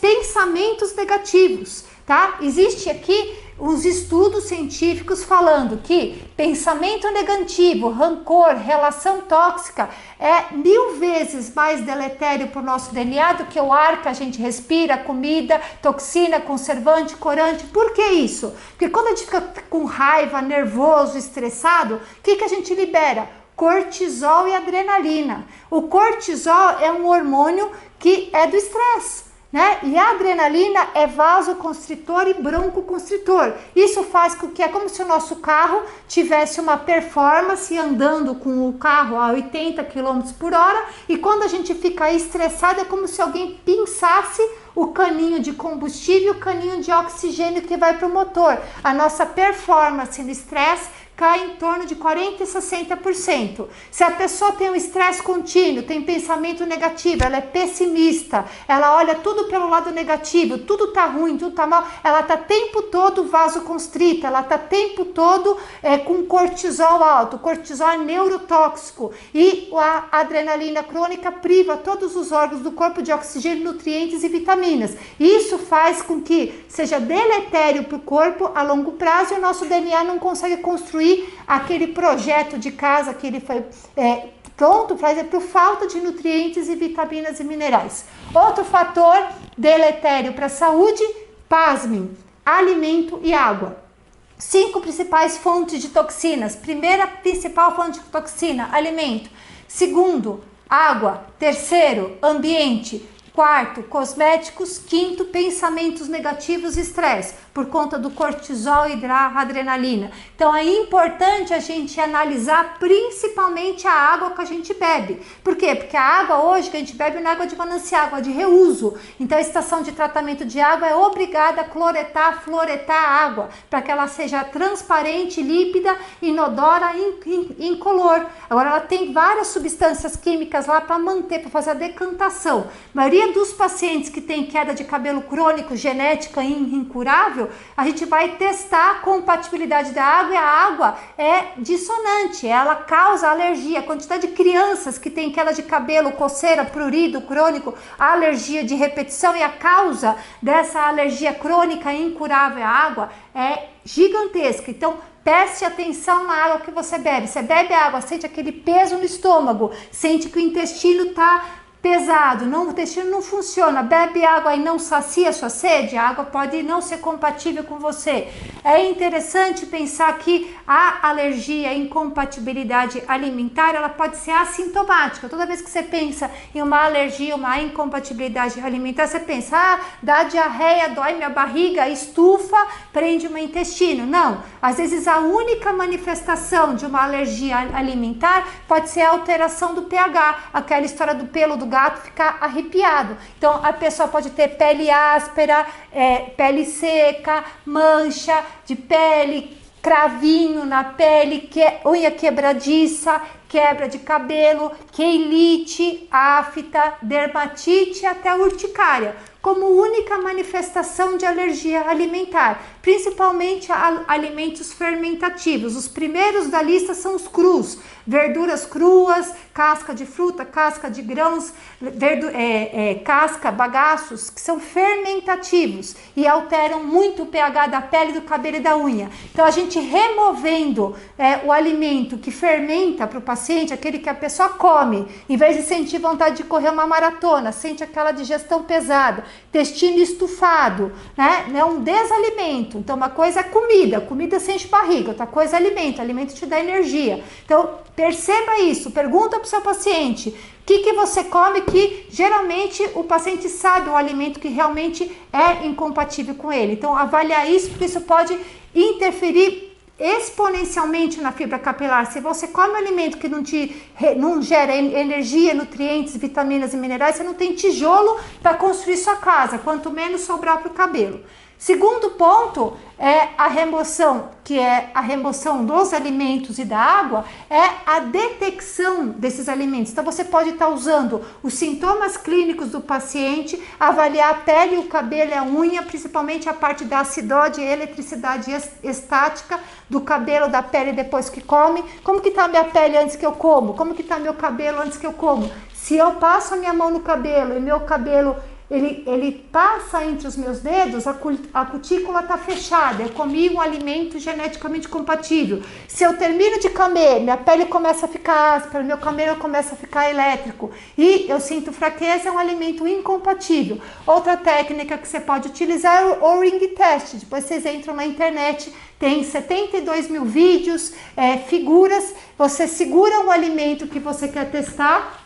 pensamentos negativos, tá? Existe aqui os estudos científicos falando que pensamento negativo, rancor, relação tóxica é 1000 vezes mais deletério para o nosso DNA do que o ar que a gente respira, comida, toxina, conservante, corante. Por que isso? Porque quando a gente fica com raiva, nervoso, estressado, o que a gente libera? Cortisol e adrenalina. O cortisol é um hormônio que é do estresse, né? E a adrenalina é vasoconstritor e broncoconstritor. Isso faz com que é como se o nosso carro tivesse uma performance andando com o carro a 80 km por hora, e quando a gente fica estressado é como se alguém pinçasse o caninho de combustível, o caninho de oxigênio que vai para o motor. A nossa performance no estresse cai em torno de 40% e 60%. Se a pessoa tem um estresse contínuo, tem pensamento negativo, ela é pessimista, ela olha tudo pelo lado negativo, tudo tá ruim, tudo tá mal, ela tá tempo todo vasoconstrita, ela tá tempo todo com cortisol alto. O cortisol é neurotóxico e a adrenalina crônica priva todos os órgãos do corpo de oxigênio, nutrientes e vitaminas. Isso faz com que seja deletério para o corpo a longo prazo, e o nosso DNA não consegue construir aquele projeto de casa que ele foi pronto para fazer por falta de nutrientes e vitaminas e minerais. Outro fator deletério para a saúde, pasmem, alimento e água. 5 principais fontes de toxinas. Primeira principal fonte de toxina, alimento. Segundo, água. Terceiro, ambiente. Quarto, cosméticos. Quinto, pensamentos negativos e estresse, por conta do cortisol e da adrenalina. Então é importante a gente analisar principalmente a água que a gente bebe. Por quê? Porque a água hoje que a gente bebe não é água de manancial, água de reuso. Então a estação de tratamento de água é obrigada a fluoretar a água, para que ela seja transparente, límpida, inodora e incolor. Agora ela tem várias substâncias químicas lá para manter, para fazer a decantação. A maioria dos pacientes que tem queda de cabelo crônico, genética e incurável, a gente vai testar a compatibilidade da água, e a água é dissonante, ela causa alergia. A quantidade de crianças que tem queda de cabelo, coceira, prurido crônico, alergia de repetição, e a causa dessa alergia crônica e incurável à água é gigantesca. Então preste atenção na água que você bebe. Você bebe água, sente aquele peso no estômago, sente que o intestino está pesado, o intestino não funciona, bebe água e não sacia a sua sede, a água pode não ser compatível com você. É interessante pensar que a alergia, a incompatibilidade alimentar, ela pode ser assintomática. Toda vez que você pensa em uma alergia, uma incompatibilidade alimentar, você pensa, dá diarreia, dói minha barriga, estufa, prende o meu intestino. Não, às vezes a única manifestação de uma alergia alimentar pode ser a alteração do pH, aquela história do pelo do gato ficar arrepiado. Então a pessoa pode ter pele áspera, pele seca, mancha de pele, cravinho na pele, unha quebradiça, quebra de cabelo, queilite, afta, dermatite até urticária, como única manifestação de alergia alimentar, principalmente a alimentos fermentativos. Os primeiros da lista são os crus, verduras cruas, casca de fruta, casca de grãos, casca, bagaços, que são fermentativos e alteram muito o pH da pele, do cabelo e da unha. Então a gente removendo o alimento que fermenta para o paciente, aquele que a pessoa come, em vez de sentir vontade de correr uma maratona, sente aquela digestão pesada, intestino estufado, né? É um desalimento. Então uma coisa é comida, comida sente barriga, outra coisa é alimento, alimento te dá energia. Então perceba isso, pergunta para o seu paciente, o que você come, que geralmente o paciente sabe o alimento que realmente é incompatível com ele. Então avaliar isso, porque isso pode interferir exponencialmente na fibra capilar. Se você come um alimento que não gera energia, nutrientes, vitaminas e minerais, você não tem tijolo para construir sua casa, quanto menos sobrar para o cabelo. Segundo ponto é a remoção, que é a remoção dos alimentos e da água, é a detecção desses alimentos. Então você pode estar usando os sintomas clínicos do paciente, avaliar a pele, o cabelo e a unha, principalmente a parte da acidose e eletricidade estática do cabelo, da pele depois que come. Como que está a minha pele antes que eu como? Como que está meu cabelo antes que eu como? Se eu passo a minha mão no cabelo e meu cabelo ele passa entre os meus dedos, a cutícula está fechada, eu comi um alimento geneticamente compatível. Se eu termino de comer, minha pele começa a ficar áspera, meu cabelo começa a ficar elétrico e eu sinto fraqueza, é um alimento incompatível. Outra técnica que você pode utilizar é o ring test. Depois vocês entram na internet, tem 72 mil vídeos, figuras, você segura o alimento que você quer testar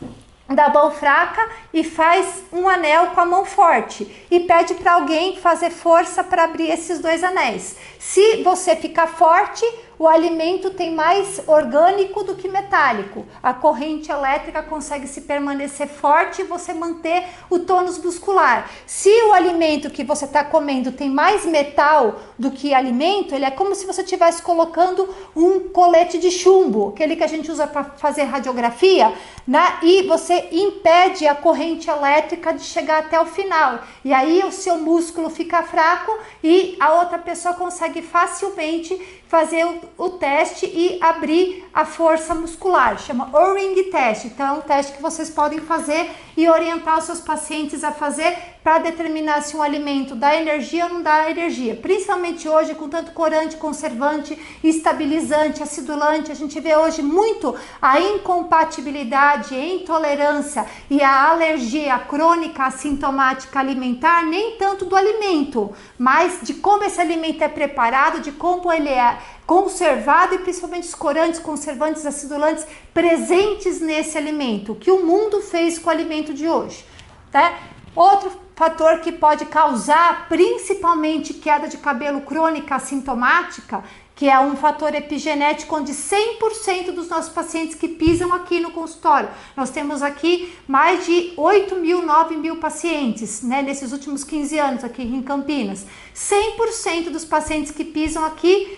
da mão fraca e faz um anel com a mão forte e pede para alguém fazer força para abrir esses dois anéis. Se você ficar forte, o alimento tem mais orgânico do que metálico. A corrente elétrica consegue se permanecer forte e você manter o tônus muscular. Se o alimento que você está comendo tem mais metal do que alimento, ele é como se você estivesse colocando um colete de chumbo, aquele que a gente usa para fazer radiografia, né? E você impede a corrente elétrica de chegar até o final. E aí o seu músculo fica fraco e a outra pessoa consegue facilmente fazer o teste e abrir a força muscular, chama O-Ring Test. Então é um teste que vocês podem fazer e orientar os seus pacientes a fazer para determinar se um alimento dá energia ou não dá energia. Principalmente hoje, com tanto corante, conservante, estabilizante, acidulante, a gente vê hoje muito a incompatibilidade, a intolerância e a alergia crônica assintomática alimentar, nem tanto do alimento, mas de como esse alimento é preparado, de como ele é conservado e principalmente os corantes, conservantes, acidulantes presentes nesse alimento, o que o mundo fez com o alimento de hoje, tá? Outro fator que pode causar principalmente queda de cabelo crônica assintomática, que é um fator epigenético, onde 100% dos nossos pacientes que pisam aqui no consultório, nós temos aqui mais de 8 mil, 9 mil pacientes, né, nesses últimos 15 anos aqui em Campinas. 100% dos pacientes que pisam aqui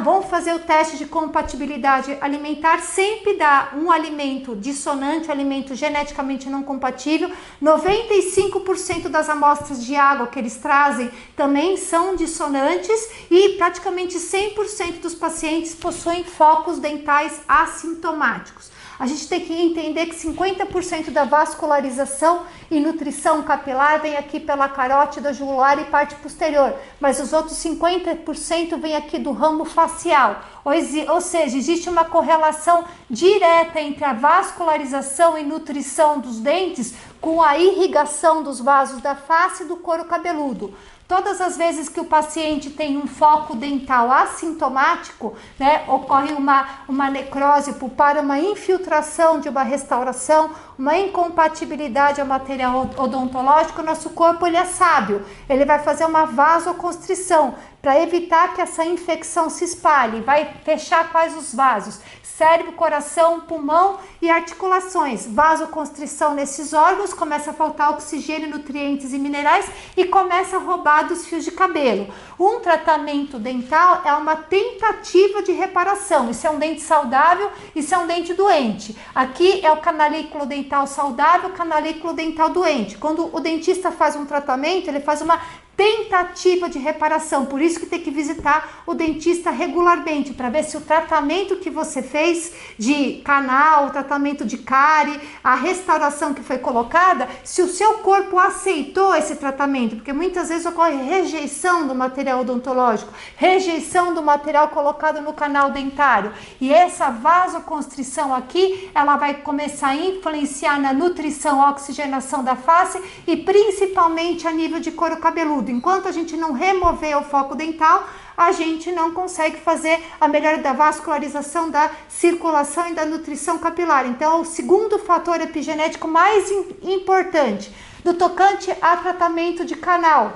vão fazer o teste de compatibilidade alimentar, sempre dá um alimento dissonante, um alimento geneticamente não compatível. 95% das amostras de água que eles trazem também são dissonantes e praticamente 100% dos pacientes possuem focos dentais assintomáticos. A gente tem que entender que 50% da vascularização e nutrição capilar vem aqui pela carótida jugular e parte posterior, mas os outros 50% vem aqui do ramo facial. Ou seja, existe uma correlação direta entre a vascularização e nutrição dos dentes com a irrigação dos vasos da face e do couro cabeludo. Todas as vezes que o paciente tem um foco dental assintomático, né, ocorre uma necrose pulpar, uma infiltração de uma restauração, uma incompatibilidade ao material odontológico, o nosso corpo ele é sábio, ele vai fazer uma vasoconstrição para evitar que essa infecção se espalhe, vai fechar quais os vasos? Cérebro, coração, pulmão e articulações. Vasoconstrição nesses órgãos, começa a faltar oxigênio, nutrientes e minerais e começa a roubar dos fios de cabelo. Um tratamento dental é uma tentativa de reparação. Isso é um dente saudável, isso é um dente doente. Aqui é o canalículo dental saudável, canalículo dental doente. Quando o dentista faz um tratamento, ele faz uma tentativa de reparação, por isso que tem que visitar o dentista regularmente para ver se o tratamento que você fez de canal, o tratamento de cárie, a restauração que foi colocada, se o seu corpo aceitou esse tratamento, porque muitas vezes ocorre rejeição do material odontológico, rejeição do material colocado no canal dentário, e essa vasoconstrição aqui, ela vai começar a influenciar na nutrição, oxigenação da face e principalmente a nível de couro cabeludo. Enquanto a gente não remover o foco dental, a gente não consegue fazer a melhora da vascularização, da circulação e da nutrição capilar. Então, o segundo fator epigenético mais importante no tocante a tratamento de canal,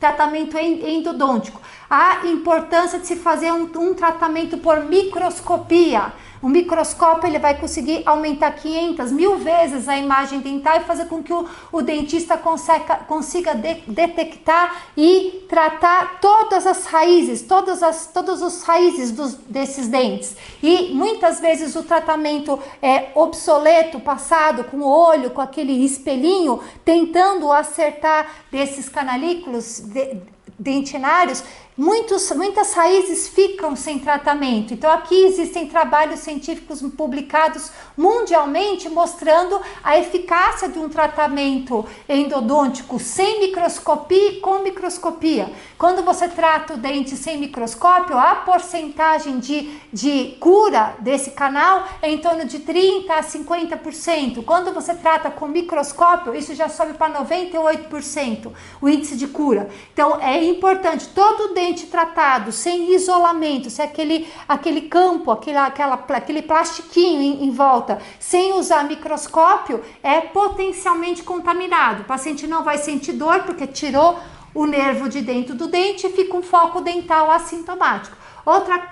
tratamento endodôntico, a importância de se fazer um tratamento por microscopia. O microscópio ele vai conseguir aumentar 500, 1000 vezes a imagem dental e fazer com que o dentista consiga detectar e tratar todas as raízes, todas as raízes desses dentes. E muitas vezes o tratamento é obsoleto, passado com o olho, com aquele espelhinho, tentando acertar desses canalículos dentinários, muitas raízes ficam sem tratamento. Então aqui existem trabalhos científicos publicados mundialmente mostrando a eficácia de um tratamento endodôntico sem microscopia e com microscopia. Quando você trata o dente sem microscópio, a porcentagem de cura desse canal é em torno de 30% a 50%. Quando você trata com microscópio, isso já sobe para 98% o índice de cura. Então é importante, todo dente tratado sem isolamento, sem aquele campo, aquele plastiquinho em volta, sem usar microscópio, é potencialmente contaminado. O paciente não vai sentir dor porque tirou o nervo de dentro do dente e fica um foco dental assintomático.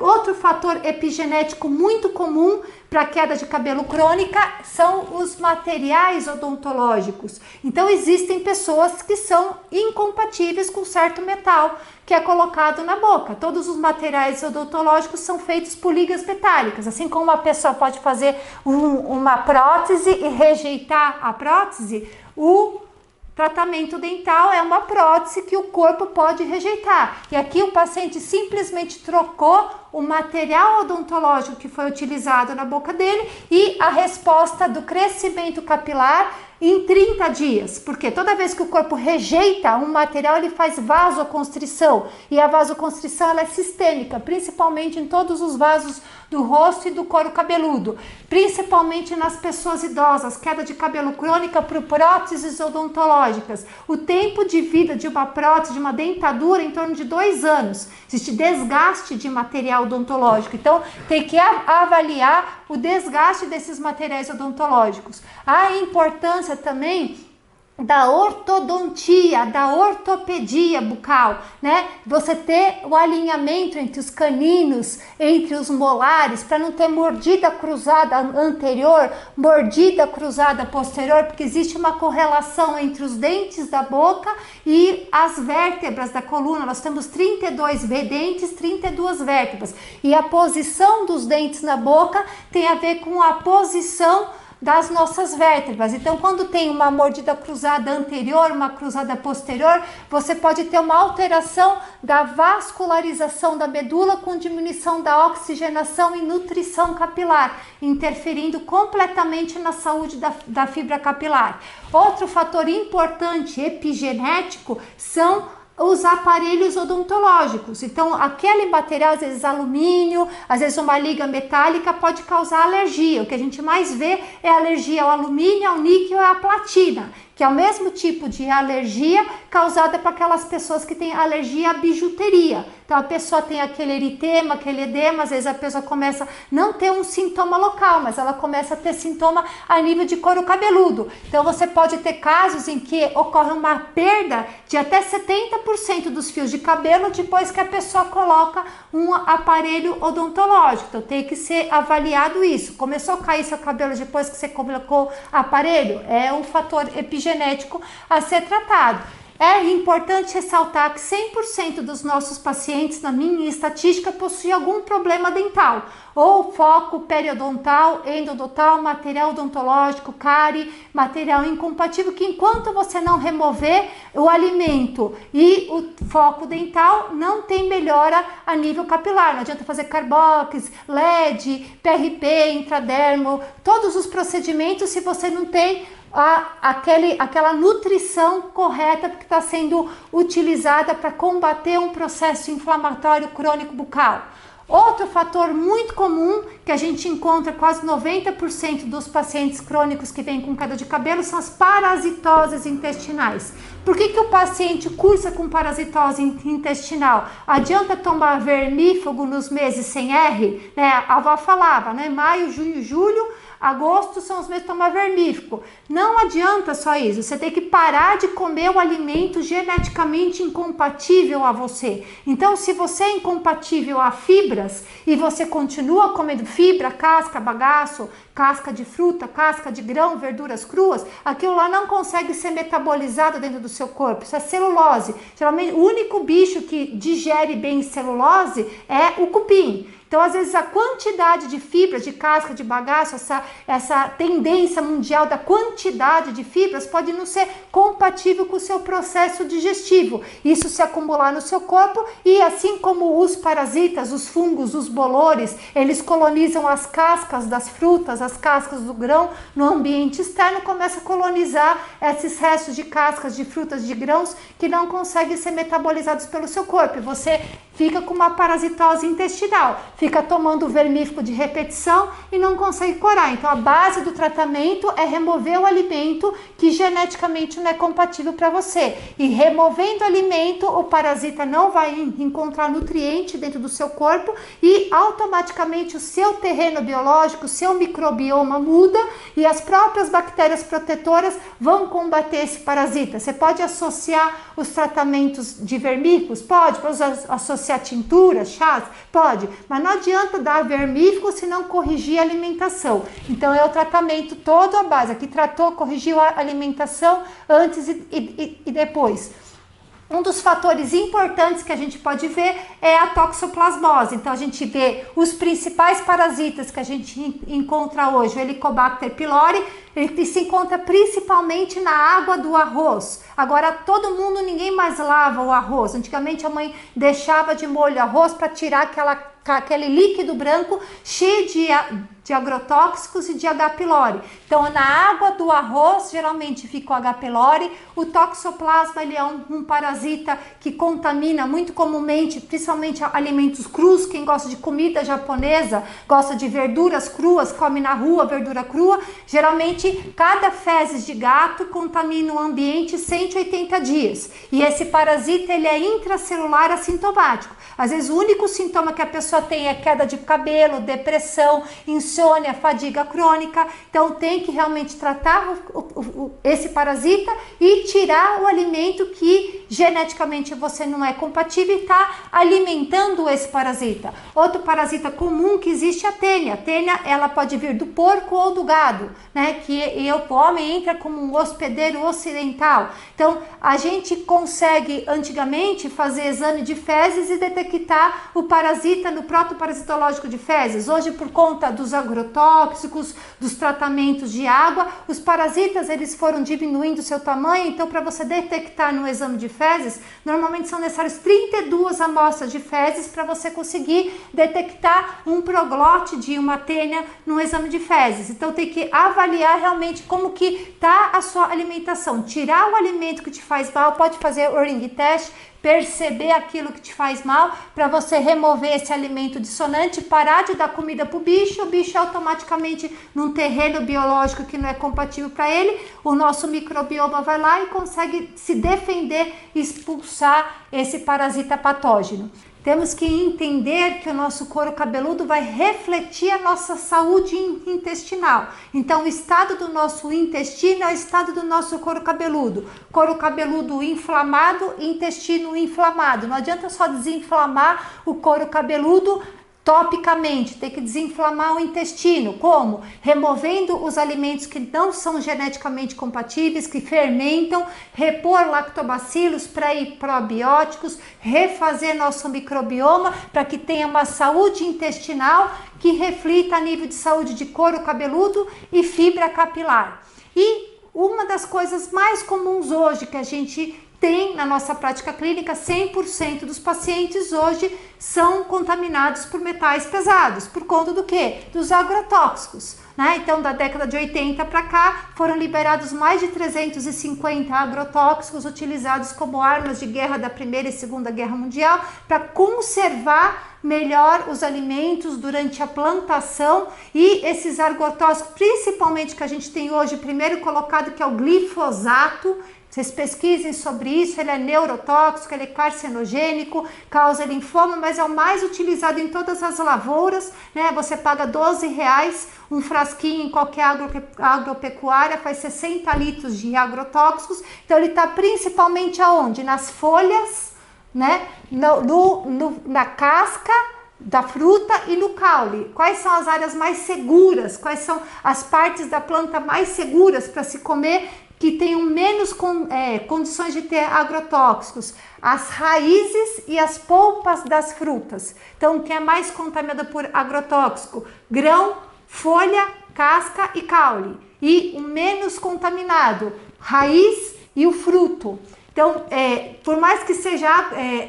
Outro fator epigenético muito comum para queda de cabelo crônica são os materiais odontológicos. Então existem pessoas que são incompatíveis com certo metal que é colocado na boca. Todos os materiais odontológicos são feitos por ligas metálicas. Assim como uma pessoa pode fazer uma prótese e rejeitar a prótese, o tratamento dental é uma prótese que o corpo pode rejeitar. E aqui o paciente simplesmente trocou o material odontológico que foi utilizado na boca dele e a resposta do crescimento capilar em 30 dias. Porque toda vez que o corpo rejeita um material, ele faz vasoconstrição. E a vasoconstrição ela é sistêmica, principalmente em todos os vasos do rosto e do couro cabeludo. Principalmente nas pessoas idosas, queda de cabelo crônica por próteses odontológicas. O tempo de vida de uma prótese, de uma dentadura, em torno de 2 anos. Existe desgaste de material odontológico. Então, tem que avaliar o desgaste desses materiais odontológicos. A importância também da ortodontia, da ortopedia bucal, né? Você ter o alinhamento entre os caninos, entre os molares, para não ter mordida cruzada anterior, mordida cruzada posterior, porque existe uma correlação entre os dentes da boca e as vértebras da coluna. Nós temos 32 dentes, 32 vértebras, e a posição dos dentes na boca tem a ver com a posição das nossas vértebras. Então, quando tem uma mordida cruzada anterior, uma cruzada posterior, você pode ter uma alteração da vascularização da medula com diminuição da oxigenação e nutrição capilar, interferindo completamente na saúde da fibra capilar. Outro fator importante epigenético são os aparelhos odontológicos. Então, aquele material, às vezes alumínio, às vezes uma liga metálica, pode causar alergia. O que a gente mais vê é alergia ao alumínio, ao níquel e à platina, que é o mesmo tipo de alergia causada por aquelas pessoas que têm alergia à bijuteria. Então, a pessoa tem aquele eritema, aquele edema, às vezes a pessoa começa a não ter um sintoma local, mas ela começa a ter sintoma a nível de couro cabeludo. Então, você pode ter casos em que ocorre uma perda de até 70% dos fios de cabelo depois que a pessoa coloca um aparelho odontológico. Então, tem que ser avaliado isso. Começou a cair seu cabelo depois que você colocou aparelho? É um fator epigenético a ser tratado. É importante ressaltar que 100% dos nossos pacientes, na minha estatística, possuem algum problema dental, ou foco periodontal, endodontal, material odontológico, cárie, material incompatível, que enquanto você não remover o alimento e o foco dental, não tem melhora a nível capilar. Não adianta fazer carbox, LED, PRP, intradermo, todos os procedimentos se você não tem aquela nutrição correta que está sendo utilizada para combater um processo inflamatório crônico bucal. Outro fator muito comum que a gente encontra quase 90% dos pacientes crônicos que vêm com queda de cabelo são as parasitoses intestinais. Por que o paciente cursa com parasitose intestinal? Adianta tomar vermífugo nos meses sem R? A avó falava, maio, junho, julho, agosto são os meses de tomar vermífugo. Não adianta só isso, você tem que parar de comer o alimento geneticamente incompatível a você. Então, se você é incompatível a fibras e você continua comendo fibra, casca, bagaço, casca de fruta, casca de grão, verduras cruas, aquilo lá não consegue ser metabolizado dentro do seu corpo. Isso é celulose. Geralmente, o único bicho que digere bem celulose é o cupim. Então, às vezes, a quantidade de fibras, de casca, de bagaço, essa tendência mundial da quantidade de fibras pode não ser compatível com o seu processo digestivo. Isso se acumular no seu corpo e, assim como os parasitas, os fungos, os bolores, eles colonizam as cascas das frutas, as cascas do grão no ambiente externo, começa a colonizar esses restos de cascas, de frutas, de grãos que não conseguem ser metabolizados pelo seu corpo. E você fica com uma parasitose intestinal, fica tomando vermífugo de repetição e não consegue curar. Então, a base do tratamento é remover o alimento que geneticamente não é compatível para você. E removendo o alimento, o parasita não vai encontrar nutriente dentro do seu corpo e automaticamente o seu terreno biológico, o seu microbioma muda e as próprias bactérias protetoras vão combater esse parasita. Você pode associar os tratamentos de vermífugos? Pode. Pode associar tinturas, chás? Pode. Mas não adianta dar vermífugo se não corrigir a alimentação. Então, é o tratamento todo à base. Aqui tratou, corrigiu a alimentação antes e depois. Um dos fatores importantes que a gente pode ver é a toxoplasmose. Então, a gente vê os principais parasitas que a gente encontra hoje, o Helicobacter pylori, ele se encontra principalmente na água do arroz. Agora, ninguém mais lava o arroz. Antigamente, a mãe deixava de molho arroz para tirar aquele líquido branco cheio de agrotóxicos e de H. pylori. Então, na água do arroz, geralmente fica o H. pylori. O toxoplasma, ele é um parasita que contamina muito comumente, principalmente alimentos crus. Quem gosta de comida japonesa, gosta de verduras cruas, come na rua verdura crua. Geralmente, cada fezes de gato contamina o ambiente 180 dias. E esse parasita, ele é intracelular assintomático. Às vezes, o único sintoma que a pessoa tem é queda de cabelo, depressão, insônia, fadiga crônica. Então, tem que realmente tratar esse parasita e tirar o alimento que geneticamente você não é compatível e está alimentando esse parasita. Outro parasita comum que existe é a tênia. A tênia, ela pode vir do porco ou do gado, que o homem entra como um hospedeiro ocidental. Então, a gente consegue, antigamente, fazer exame de fezes e detectar o parasita no protoparasitológico de fezes. Hoje, por conta agrotóxicos, dos tratamentos de água, os parasitas eles foram diminuindo o seu tamanho, então para você detectar no exame de fezes, normalmente são necessárias 32 amostras de fezes para você conseguir detectar um proglote de uma tênia no exame de fezes. Então tem que avaliar realmente como que está a sua alimentação, tirar o alimento que te faz mal, pode fazer o ring test, perceber aquilo que te faz mal, para você remover esse alimento dissonante, parar de dar comida para o bicho automaticamente num terreno biológico que não é compatível para ele, o nosso microbioma vai lá e consegue se defender, expulsar esse parasita patógeno. Temos que entender que o nosso couro cabeludo vai refletir a nossa saúde intestinal. Então, o estado do nosso intestino é o estado do nosso couro cabeludo. Couro cabeludo inflamado, intestino inflamado. Não adianta só desinflamar o couro cabeludo topicamente, tem que desinflamar o intestino. Como? Removendo os alimentos que não são geneticamente compatíveis, que fermentam, repor lactobacilos, pré-probióticos, refazer nosso microbioma para que tenha uma saúde intestinal que reflita a nível de saúde de couro cabeludo e fibra capilar. E uma das coisas mais comuns hoje que a gente tem na nossa prática clínica, 100% dos pacientes hoje são contaminados por metais pesados. Por conta do quê? Dos agrotóxicos, né? Então, da década de 80 para cá, foram liberados mais de 350 agrotóxicos utilizados como armas de guerra da Primeira e Segunda Guerra Mundial para conservar melhor os alimentos durante a plantação. E esses agrotóxicos, principalmente que a gente tem hoje, primeiro colocado, que é o glifosato. Vocês pesquisem sobre isso, ele é neurotóxico, ele é carcinogênico, causa linfoma, mas é o mais utilizado em todas as lavouras, né? Você paga R$12, um frasquinho em qualquer agropecuária, faz 60 litros de agrotóxicos. Então ele está principalmente aonde? Nas folhas, né? Na casca da fruta e no caule. Quais são as áreas mais seguras? Quais são as partes da planta mais seguras para se comer, que tenham menos condições de ter agrotóxicos? As raízes e as polpas das frutas. Então, o que é mais contaminado por agrotóxico? Grão, folha, casca e caule. E o menos contaminado, raiz e o fruto. Então, por mais que seja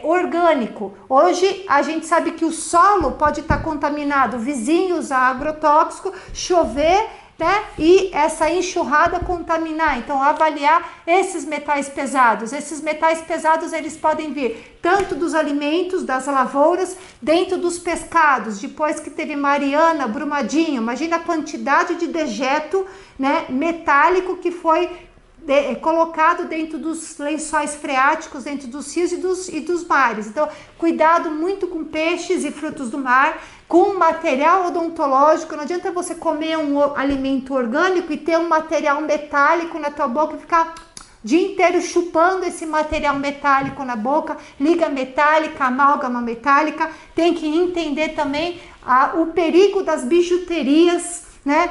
orgânico, hoje a gente sabe que o solo pode estar contaminado, vizinhos a agrotóxico, chover, né? E essa enxurrada contaminar. Então, avaliar esses metais pesados. Esses metais pesados, eles podem vir tanto dos alimentos, das lavouras, dentro dos pescados. Depois que teve Mariana, Brumadinho, imagina a quantidade de dejeto, né, metálico que foi colocado dentro dos lençóis freáticos, dentro dos rios e dos mares. Então, cuidado muito com peixes e frutos do mar, com material odontológico. Não adianta você comer um alimento orgânico e ter um material metálico na tua boca e ficar o dia inteiro chupando esse material metálico na boca, liga metálica, amálgama metálica. Tem que entender também o perigo das bijuterias, né?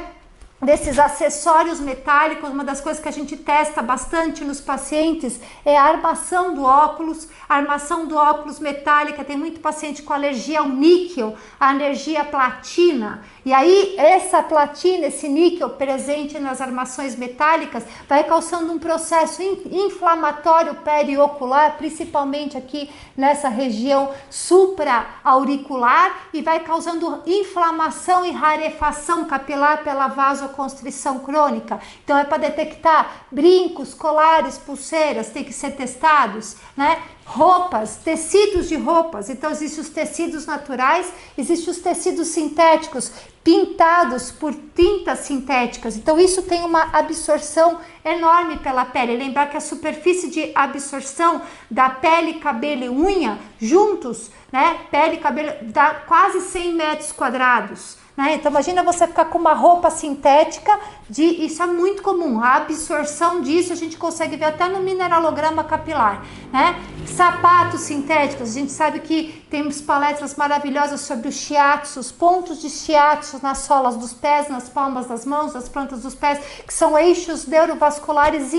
Desses acessórios metálicos. Uma das coisas que a gente testa bastante nos pacientes é a armação do óculos. A armação do óculos metálica, tem muito paciente com alergia ao níquel, a alergia platina. E aí essa platina, esse níquel presente nas armações metálicas, vai causando um processo inflamatório periocular, principalmente aqui nessa região supraauricular, e vai causando inflamação e rarefação capilar pela vasoconstrição crônica. Então é para detectar brincos, colares, pulseiras, tem que ser testados, né? Roupas, tecidos de roupas. Então existem os tecidos naturais, existem os tecidos sintéticos, pintados por tintas sintéticas. Então isso tem uma absorção enorme pela pele. Lembrar que a superfície de absorção da pele, cabelo e unha juntos, né? Pele e cabelo dá quase 100 metros quadrados. Né? Então imagina você ficar com uma roupa sintética, isso é muito comum, a absorção disso a gente consegue ver até no mineralograma capilar, né? Sapatos sintéticos, a gente sabe que temos palestras maravilhosas sobre o shiatsu, os pontos de shiatsu nas solas dos pés, nas palmas das mãos, nas plantas dos pés, que são eixos neurovasculares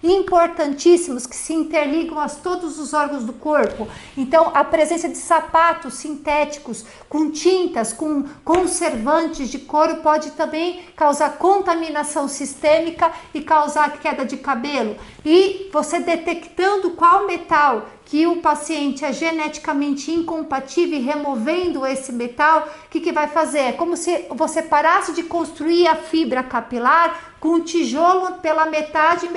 importantíssimos, que se interligam a todos os órgãos do corpo. Então, a presença de sapatos sintéticos, com tintas, com conservantes de couro, pode também causar contaminação sistêmica e causar queda de cabelo. E você detectando qual metal que o paciente é geneticamente incompatível e removendo esse metal, o que vai fazer? É como se você parasse de construir a fibra capilar com um tijolo pela metade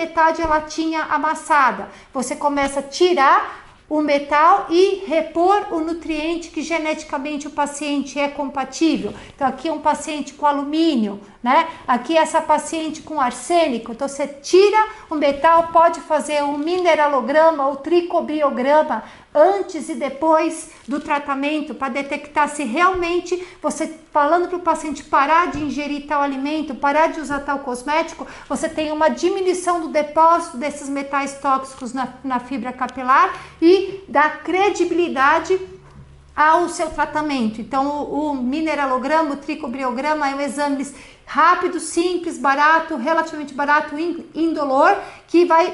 ela tinha amassada. Você começa a tirar o metal e repor o nutriente que geneticamente o paciente é compatível. Então aqui um paciente com alumínio, né? Aqui essa paciente com arsênico. Então você tira o metal, pode fazer um mineralograma ou tricobiograma antes e depois do tratamento para detectar se realmente você, falando para o paciente parar de ingerir tal alimento, parar de usar tal cosmético, você tem uma diminuição do depósito desses metais tóxicos na fibra capilar e dá credibilidade ao seu tratamento. Então o mineralograma, o tricobiograma é um exame rápido, simples, barato, relativamente barato, indolor, que vai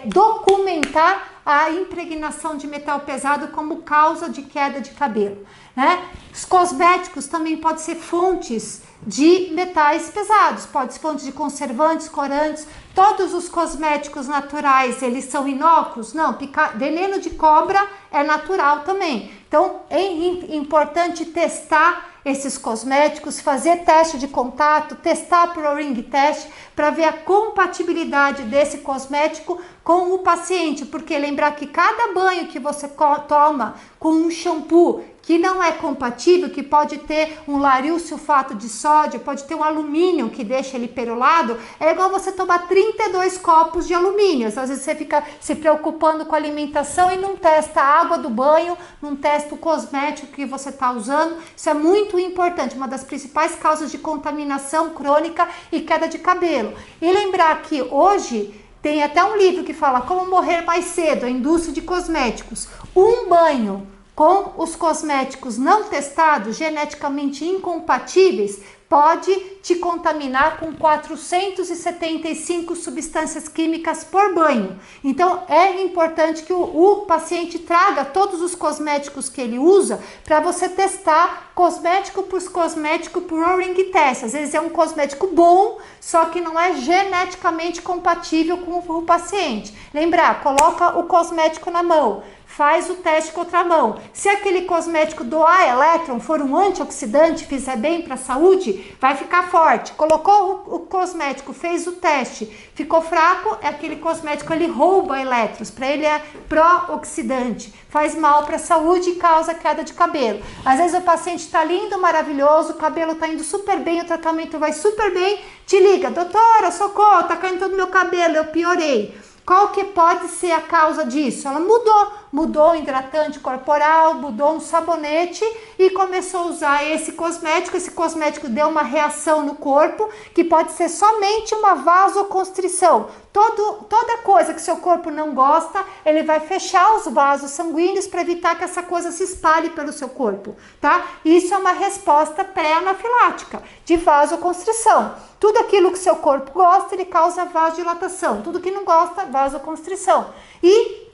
documentar a impregnação de metal pesado como causa de queda de cabelo, né? Os cosméticos também podem ser fontes de metais pesados, pode ser fontes de conservantes, corantes. Todos os cosméticos naturais, eles são inócuos? Não, veneno de cobra é natural também. Então, é importante testar esses cosméticos, fazer teste de contato, testar por ring test para ver a compatibilidade desse cosmético com o paciente, porque lembrar que cada banho que você toma com um shampoo que não é compatível, que pode ter um laril sulfato de sódio, pode ter um alumínio que deixa ele perolado, é igual você tomar 32 copos de alumínio. Às vezes você fica se preocupando com a alimentação e não testa a água do banho, não testa o cosmético que você está usando. Isso é muito importante, uma das principais causas de contaminação crônica e queda de cabelo. E lembrar que hoje tem até um livro que fala como morrer mais cedo, a indústria de cosméticos. Um banho com os cosméticos não testados, geneticamente incompatíveis, pode te contaminar com 475 substâncias químicas por banho. Então é importante que o paciente traga todos os cosméticos que ele usa para você testar cosmético por ring test. Às vezes é um cosmético bom, só que não é geneticamente compatível com o paciente. Lembrar, coloca o cosmético na mão, faz o teste com outra mão. Se aquele cosmético doar elétron, for um antioxidante, fizer bem para a saúde, vai ficar forte. Colocou o cosmético, fez o teste, ficou fraco, aquele cosmético ele rouba elétrons, para ele é pró-oxidante, faz mal para a saúde e causa queda de cabelo. Às vezes o paciente está lindo, maravilhoso, o cabelo está indo super bem, o tratamento vai super bem, te liga, doutora, socorro, tá caindo todo o meu cabelo, eu piorei. Qual que pode ser a causa disso? Ela mudou o hidratante corporal, mudou um sabonete e começou a usar esse cosmético deu uma reação no corpo, que pode ser somente uma vasoconstrição. Toda coisa que seu corpo não gosta, ele vai fechar os vasos sanguíneos para evitar que essa coisa se espalhe pelo seu corpo, tá? Isso é uma resposta pré-anafilática de vasoconstrição. Tudo aquilo que seu corpo gosta, ele causa vasodilatação. Tudo que não gosta, vasoconstrição. E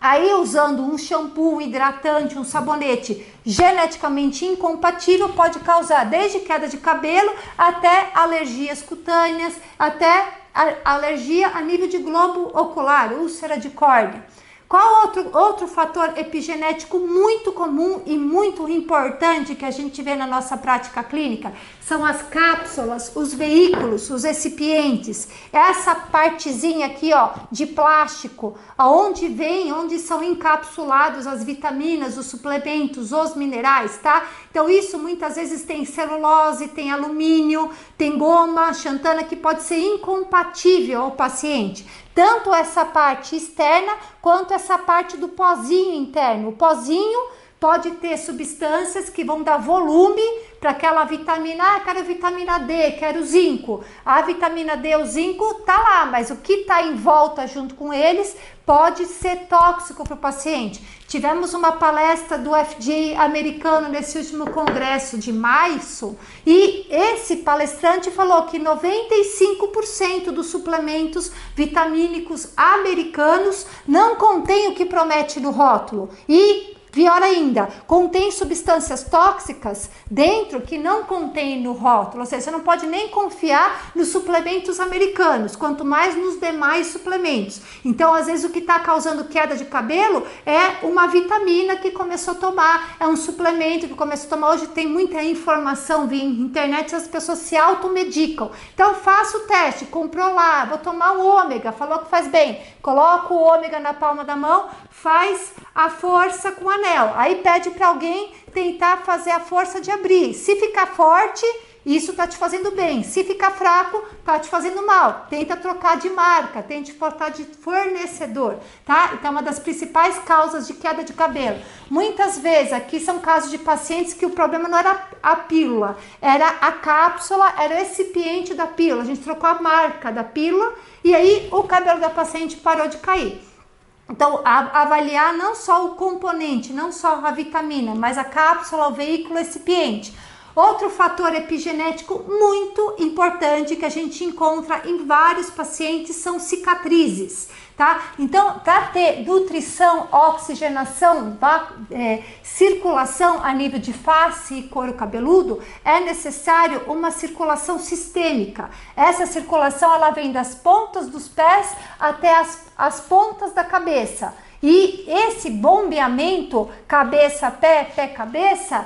aí, usando um shampoo, um hidratante, um sabonete geneticamente incompatível, pode causar desde queda de cabelo até alergias cutâneas, até alergia a nível de globo ocular, úlcera de córnea. Qual outro fator epigenético muito comum e muito importante que a gente vê na nossa prática clínica? São as cápsulas, os veículos, os recipientes. Essa partezinha aqui, ó, de plástico, onde são encapsulados as vitaminas, os suplementos, os minerais, tá? Então isso muitas vezes tem celulose, tem alumínio, tem goma, xantana, que pode ser incompatível ao paciente. Tanto essa parte externa quanto essa parte do pozinho interno. O pozinho pode ter substâncias que vão dar volume para aquela vitamina. Ah, quero vitamina D, quero zinco. A vitamina D, o zinco tá lá, mas o que está em volta junto com eles pode ser tóxico para o paciente. Tivemos uma palestra do FDA americano nesse último congresso de março e esse palestrante falou que 95% dos suplementos vitamínicos americanos não contém o que promete no rótulo e pior ainda, contém substâncias tóxicas dentro que não contém no rótulo, ou seja, você não pode nem confiar nos suplementos americanos, quanto mais nos demais suplementos. Então, às vezes, o que está causando queda de cabelo é uma vitamina que começou a tomar, é um suplemento que começou a tomar. Hoje tem muita informação via internet, as pessoas se automedicam. Então, faça o teste, comprou lá, vou tomar o ômega, falou que faz bem, coloca o ômega na palma da mão, faz a força com anel, aí pede para alguém tentar fazer a força de abrir. Se ficar forte, isso tá te fazendo bem. Se ficar fraco, tá te fazendo mal. Tenta trocar de marca, tente trocar de fornecedor, tá? Então, uma das principais causas de queda de cabelo. Muitas vezes, aqui são casos de pacientes que o problema não era a pílula, era a cápsula, era o recipiente da pílula. A gente trocou a marca da pílula e aí o cabelo da paciente parou de cair. Então, avaliar não só o componente, não só a vitamina, mas a cápsula, o veículo recipiente. Outro fator epigenético muito importante que a gente encontra em vários pacientes são cicatrizes, tá? Então, para ter nutrição, oxigenação, circulação a nível de face e couro cabeludo, é necessário uma circulação sistêmica. Essa circulação, ela vem das pontas dos pés até as pontas da cabeça. E esse bombeamento cabeça-pé, pé-cabeça,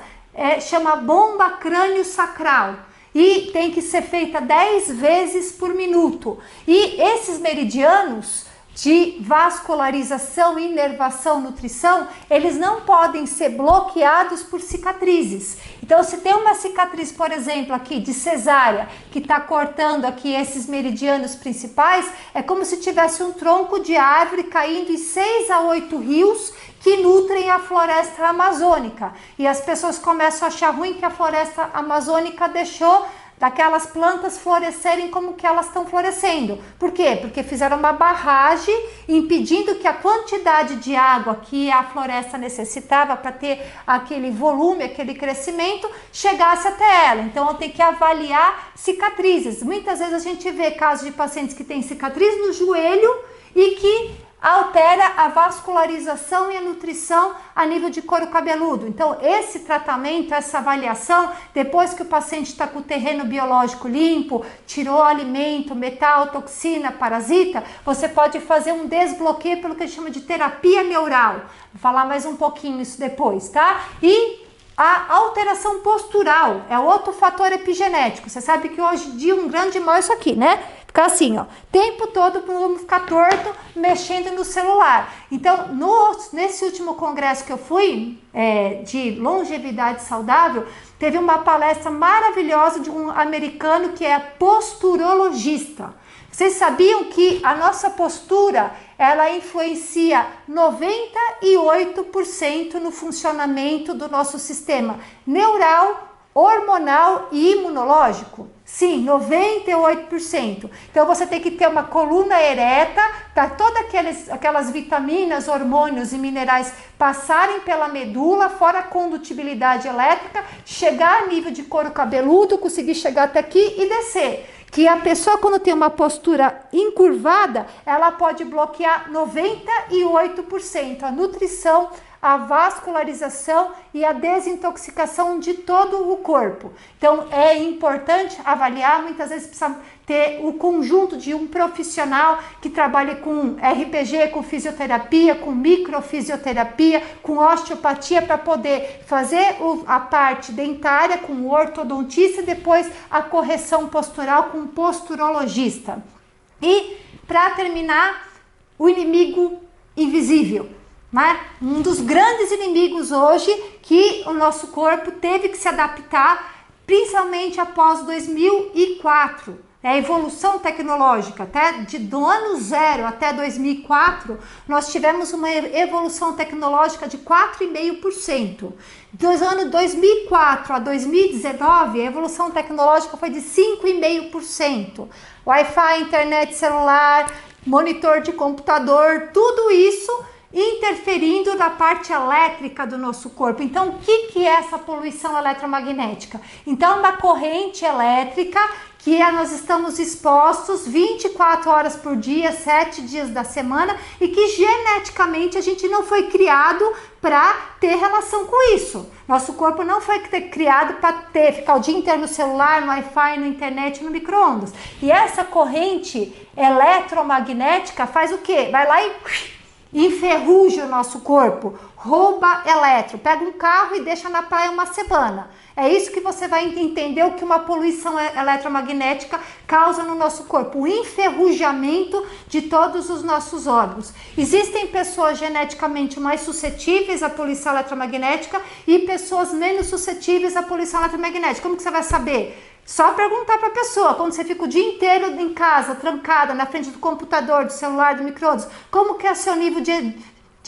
chama bomba crânio-sacral e tem que ser feita 10 vezes por minuto. E esses meridianos de vascularização, inervação, nutrição, eles não podem ser bloqueados por cicatrizes. Então, se tem uma cicatriz, por exemplo, aqui de cesárea, que está cortando aqui esses meridianos principais, é como se tivesse um tronco de árvore caindo em 6 a 8 rios que nutrem a floresta amazônica. E as pessoas começam a achar ruim que a floresta amazônica deixou daquelas plantas florescerem como que elas estão florescendo. Por quê? Porque fizeram uma barragem impedindo que a quantidade de água que a floresta necessitava para ter aquele volume, aquele crescimento, chegasse até ela. Então, tem que avaliar cicatrizes. Muitas vezes a gente vê casos de pacientes que têm cicatriz no joelho e que altera a vascularização e a nutrição a nível de couro cabeludo. Então, esse tratamento, essa avaliação, depois que o paciente está com o terreno biológico limpo, tirou alimento, metal, toxina, parasita, você pode fazer um desbloqueio pelo que a gente chama de terapia neural. Vou falar mais um pouquinho isso depois, tá? E a alteração postural é outro fator epigenético. Você sabe que hoje em dia um grande mal é isso aqui, né? Ficar assim, ó, o tempo todo vamos ficar torto, mexendo no celular. Então, nesse último congresso que eu fui, de longevidade saudável, teve uma palestra maravilhosa de um americano que é posturologista. Vocês sabiam que a nossa postura, ela influencia 98% no funcionamento do nosso sistema neural, hormonal e imunológico? Sim, 98%. Então, você tem que ter uma coluna ereta para todas aquelas vitaminas, hormônios e minerais passarem pela medula, fora a condutibilidade elétrica, chegar a nível de couro cabeludo, conseguir chegar até aqui e descer. Que a pessoa, quando tem uma postura encurvada, ela pode bloquear 98% a nutrição, a vascularização e a desintoxicação de todo o corpo. Então, é importante avaliar. Muitas vezes precisa ter o conjunto de um profissional que trabalhe com RPG, com fisioterapia, com microfisioterapia, com osteopatia, para poder fazer a parte dentária com o ortodontista e depois a correção postural com o posturologista. E, para terminar, o inimigo invisível. Um dos grandes inimigos hoje que o nosso corpo teve que se adaptar, principalmente após 2004. é a evolução tecnológica. Até do ano 0 até 2004, nós tivemos uma evolução tecnológica de 4,5%. Do ano 2004 a 2019, a evolução tecnológica foi de 5,5%. Wi-Fi, internet celular, monitor de computador, tudo isso interferindo na parte elétrica do nosso corpo. Então, o que é essa poluição eletromagnética? Então, uma corrente elétrica que nós estamos expostos 24 horas por dia, 7 dias da semana, e que geneticamente a gente não foi criado para ter relação com isso. Nosso corpo não foi criado para ficar o dia inteiro no celular, no Wi-Fi, na internet, no micro-ondas. E essa corrente eletromagnética faz o quê? Vai lá e enferruja o nosso corpo, rouba elétron, pega um carro e deixa na praia uma semana. É isso que você vai entender o que uma poluição eletromagnética causa no nosso corpo, o enferrujamento de todos os nossos órgãos. Existem pessoas geneticamente mais suscetíveis à poluição eletromagnética e pessoas menos suscetíveis à poluição eletromagnética. Como que você vai saber? Só perguntar para a pessoa, quando você fica o dia inteiro em casa, trancada, na frente do computador, do celular, do micro-ondas, como que é seu nível de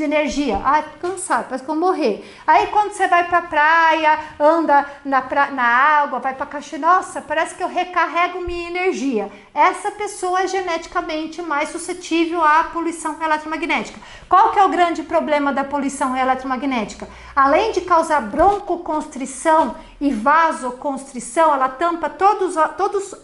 energia? Ah, tô cansado, parece que eu vou morrer. Aí quando você vai pra praia, anda na água, vai pra cachoeira, nossa, parece que eu recarrego minha energia. Essa pessoa é geneticamente mais suscetível à poluição eletromagnética. Qual que é o grande problema da poluição eletromagnética? Além de causar broncoconstrição e vasoconstrição, ela tampa todos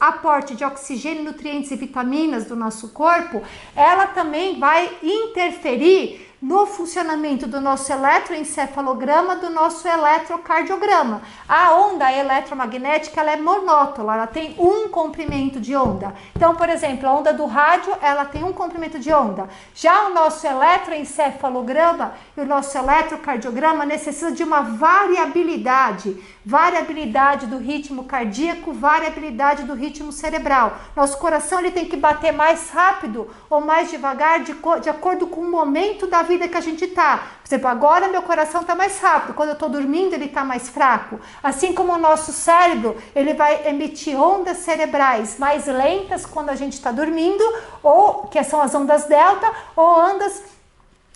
aporte de oxigênio, nutrientes e vitaminas do nosso corpo, ela também vai interferir no funcionamento do nosso eletroencefalograma, do nosso eletrocardiograma. A onda eletromagnética, ela é monótona, ela tem um comprimento de onda. Então, por exemplo, a onda do rádio, ela tem um comprimento de onda. Já o nosso eletroencefalograma e o nosso eletrocardiograma necessita de uma variabilidade do ritmo cardíaco, variabilidade do ritmo cerebral. Nosso coração, ele tem que bater mais rápido ou mais devagar de acordo com o momento da vida que a gente tá. Por exemplo, agora meu coração está mais rápido, quando eu estou dormindo ele está mais fraco. Assim como o nosso cérebro, ele vai emitir ondas cerebrais mais lentas quando a gente está dormindo, ou que são as ondas delta, ou ondas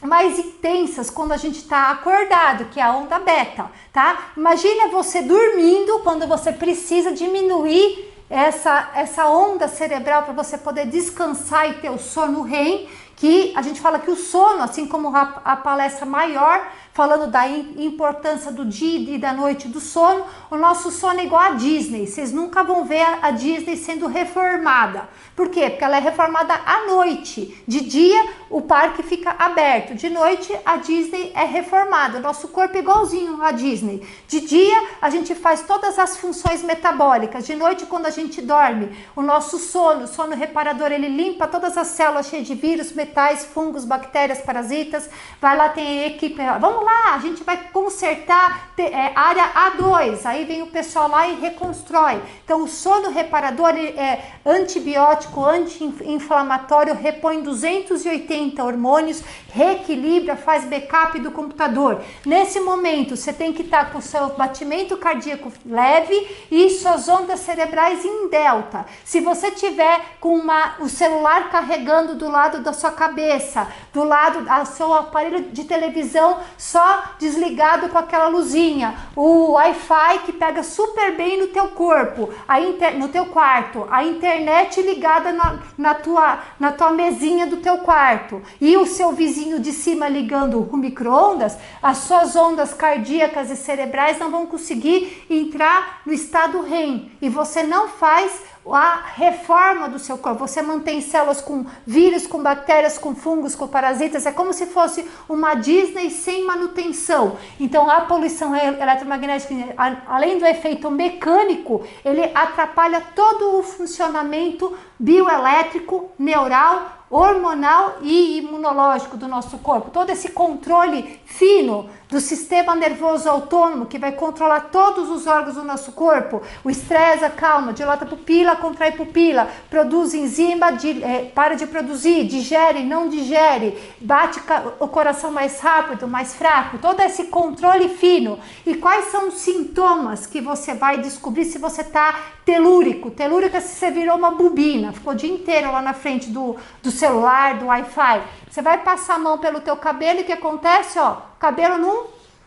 mais intensas quando a gente está acordado, que é a onda beta, tá? Imagina você dormindo quando você precisa diminuir essa onda cerebral para você poder descansar e ter o sono REM, que a gente fala que o sono, assim como a palestra maior, falando da importância do dia e da noite do sono, o nosso sono é igual a Disney. Vocês nunca vão ver a Disney sendo reformada. Por quê? Porque ela é reformada à noite. De dia, o parque fica aberto. De noite, a Disney é reformada. O nosso corpo é igualzinho à Disney. De dia, a gente faz todas as funções metabólicas. De noite, quando a gente dorme, o nosso sono, o sono reparador, ele limpa todas as células cheias de vírus, metais, fungos, bactérias, parasitas. Vai lá, tem a equipe. Vamos lá, a gente vai consertar área A2. Aí vem o pessoal lá e reconstrói. Então, o sono reparador é antibiótico, anti-inflamatório, repõe 280 hormônios, reequilibra, faz backup do computador. Nesse momento, você tem que estar com o seu batimento cardíaco leve e suas ondas cerebrais em delta. Se você tiver com o celular carregando do lado da sua cabeça, do lado do seu aparelho de televisão só desligado com aquela luzinha, o Wi-Fi que pega super bem no teu corpo, no teu quarto, a internet ligada na tua mesinha do teu quarto e o seu vizinho de cima ligando o micro-ondas, as suas ondas cardíacas e cerebrais não vão conseguir entrar no estado REM e você não faz a reforma do seu corpo. Você mantém células com vírus, com bactérias, com fungos, com parasitas. É como se fosse uma Disney sem manutenção. Então a poluição eletromagnética, além do efeito mecânico, ele atrapalha todo o funcionamento bioelétrico, neural, hormonal e imunológico do nosso corpo, todo esse controle fino do sistema nervoso autônomo que vai controlar todos os órgãos do nosso corpo. O estresse acalma, dilata a pupila, contrai pupila, produz enzima, para de produzir, digere, não digere, bate o coração mais rápido, mais fraco, todo esse controle fino. E quais são os sintomas que você vai descobrir se você está telúrico? Telúrico é se você virou uma bobina, ficou o dia inteiro lá na frente do celular, do Wi-Fi. Você vai passar a mão pelo teu cabelo e o que acontece? Ó, o cabelo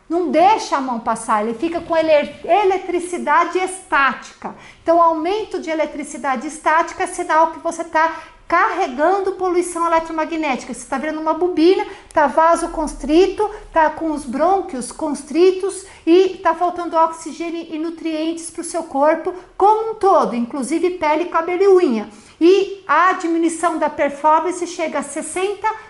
não deixa a mão passar, ele fica com eletricidade estática. Então, aumento de eletricidade estática é sinal que você está carregando poluição eletromagnética. Você está virando uma bobina, está vaso constrito, está com os brônquios constritos e está faltando oxigênio e nutrientes para o seu corpo como um todo, inclusive pele, cabelo e unha. E a diminuição da performance chega a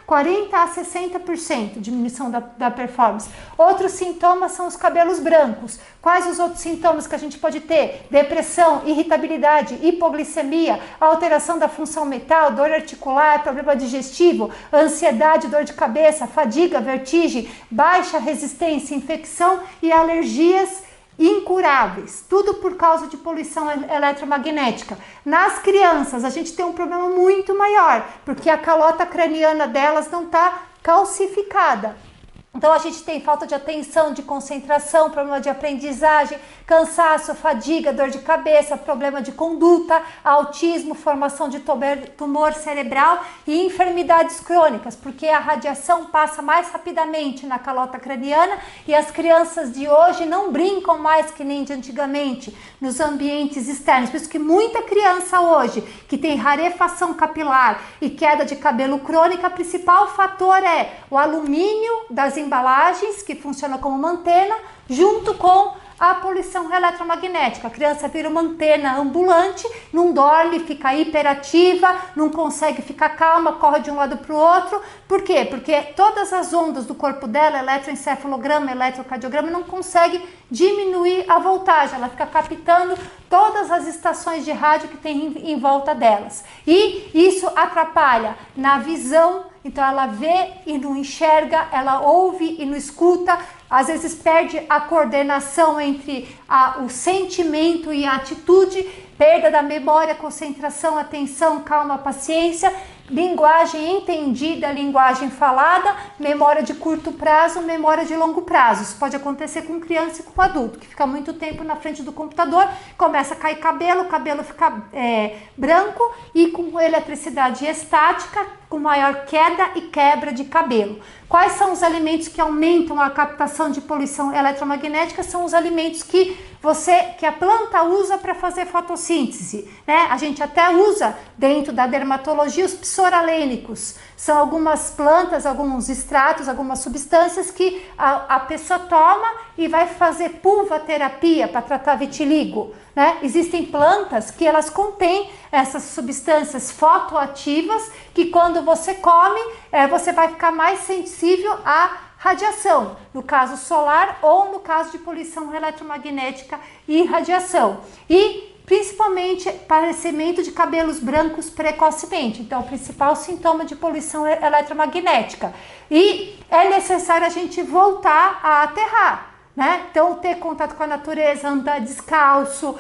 40 a 60% diminuição da performance. Outros sintomas são os cabelos brancos. Quais os outros sintomas que a gente pode ter? Depressão, irritabilidade, hipoglicemia, alteração da função mental, dor articular, problema digestivo, ansiedade, dor de cabeça, fadiga, vertigem, baixa resistência, infecção e alergias incuráveis, tudo por causa de poluição eletromagnética. Nas crianças, a gente tem um problema muito maior, porque a calota craniana delas não está calcificada. Então a gente tem falta de atenção, de concentração, problema de aprendizagem, cansaço, fadiga, dor de cabeça, problema de conduta, autismo, formação de tumor cerebral e enfermidades crônicas, porque a radiação passa mais rapidamente na calota craniana e as crianças de hoje não brincam mais que nem de antigamente nos ambientes externos. Por isso que muita criança hoje que tem rarefação capilar e queda de cabelo crônica, o principal fator é o alumínio das embalagens, que funciona como uma antena, junto com a poluição eletromagnética. A criança vira uma antena ambulante, não dorme, fica hiperativa, não consegue ficar calma, corre de um lado para o outro. Por quê? Porque todas as ondas do corpo dela, eletroencefalograma, eletrocardiograma, não consegue diminuir a voltagem. Ela fica captando todas as estações de rádio que tem em volta delas. E isso atrapalha na visão. Então ela vê e não enxerga, ela ouve e não escuta, às vezes perde a coordenação entre o sentimento e a atitude, perda da memória, concentração, atenção, calma, paciência, linguagem entendida, linguagem falada, memória de curto prazo, memória de longo prazo. Isso pode acontecer com criança e com adulto, que fica muito tempo na frente do computador, começa a cair cabelo, o cabelo fica branco e com eletricidade estática, com maior queda e quebra de cabelo. Quais são os alimentos que aumentam a captação de poluição eletromagnética? São os alimentos que a planta usa para fazer fotossíntese, né? A gente até usa dentro da dermatologia os psoralênicos. São algumas plantas, alguns extratos, algumas substâncias que a pessoa toma e vai fazer pulvaterapia para tratar vitiligo, né? Existem plantas que elas contêm essas substâncias fotoativas que quando você come, você vai ficar mais sensível à radiação, no caso solar ou no caso de poluição eletromagnética e radiação. E principalmente aparecimento de cabelos brancos precocemente. Então, o principal sintoma de poluição eletromagnética. E é necessário a gente voltar a aterrar, né? Então, ter contato com a natureza, andar descalço,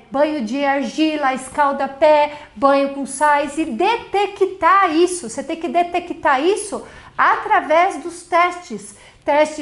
banho de argila, escalda-pé, banho com sais e detectar isso. Você tem que detectar isso através dos testes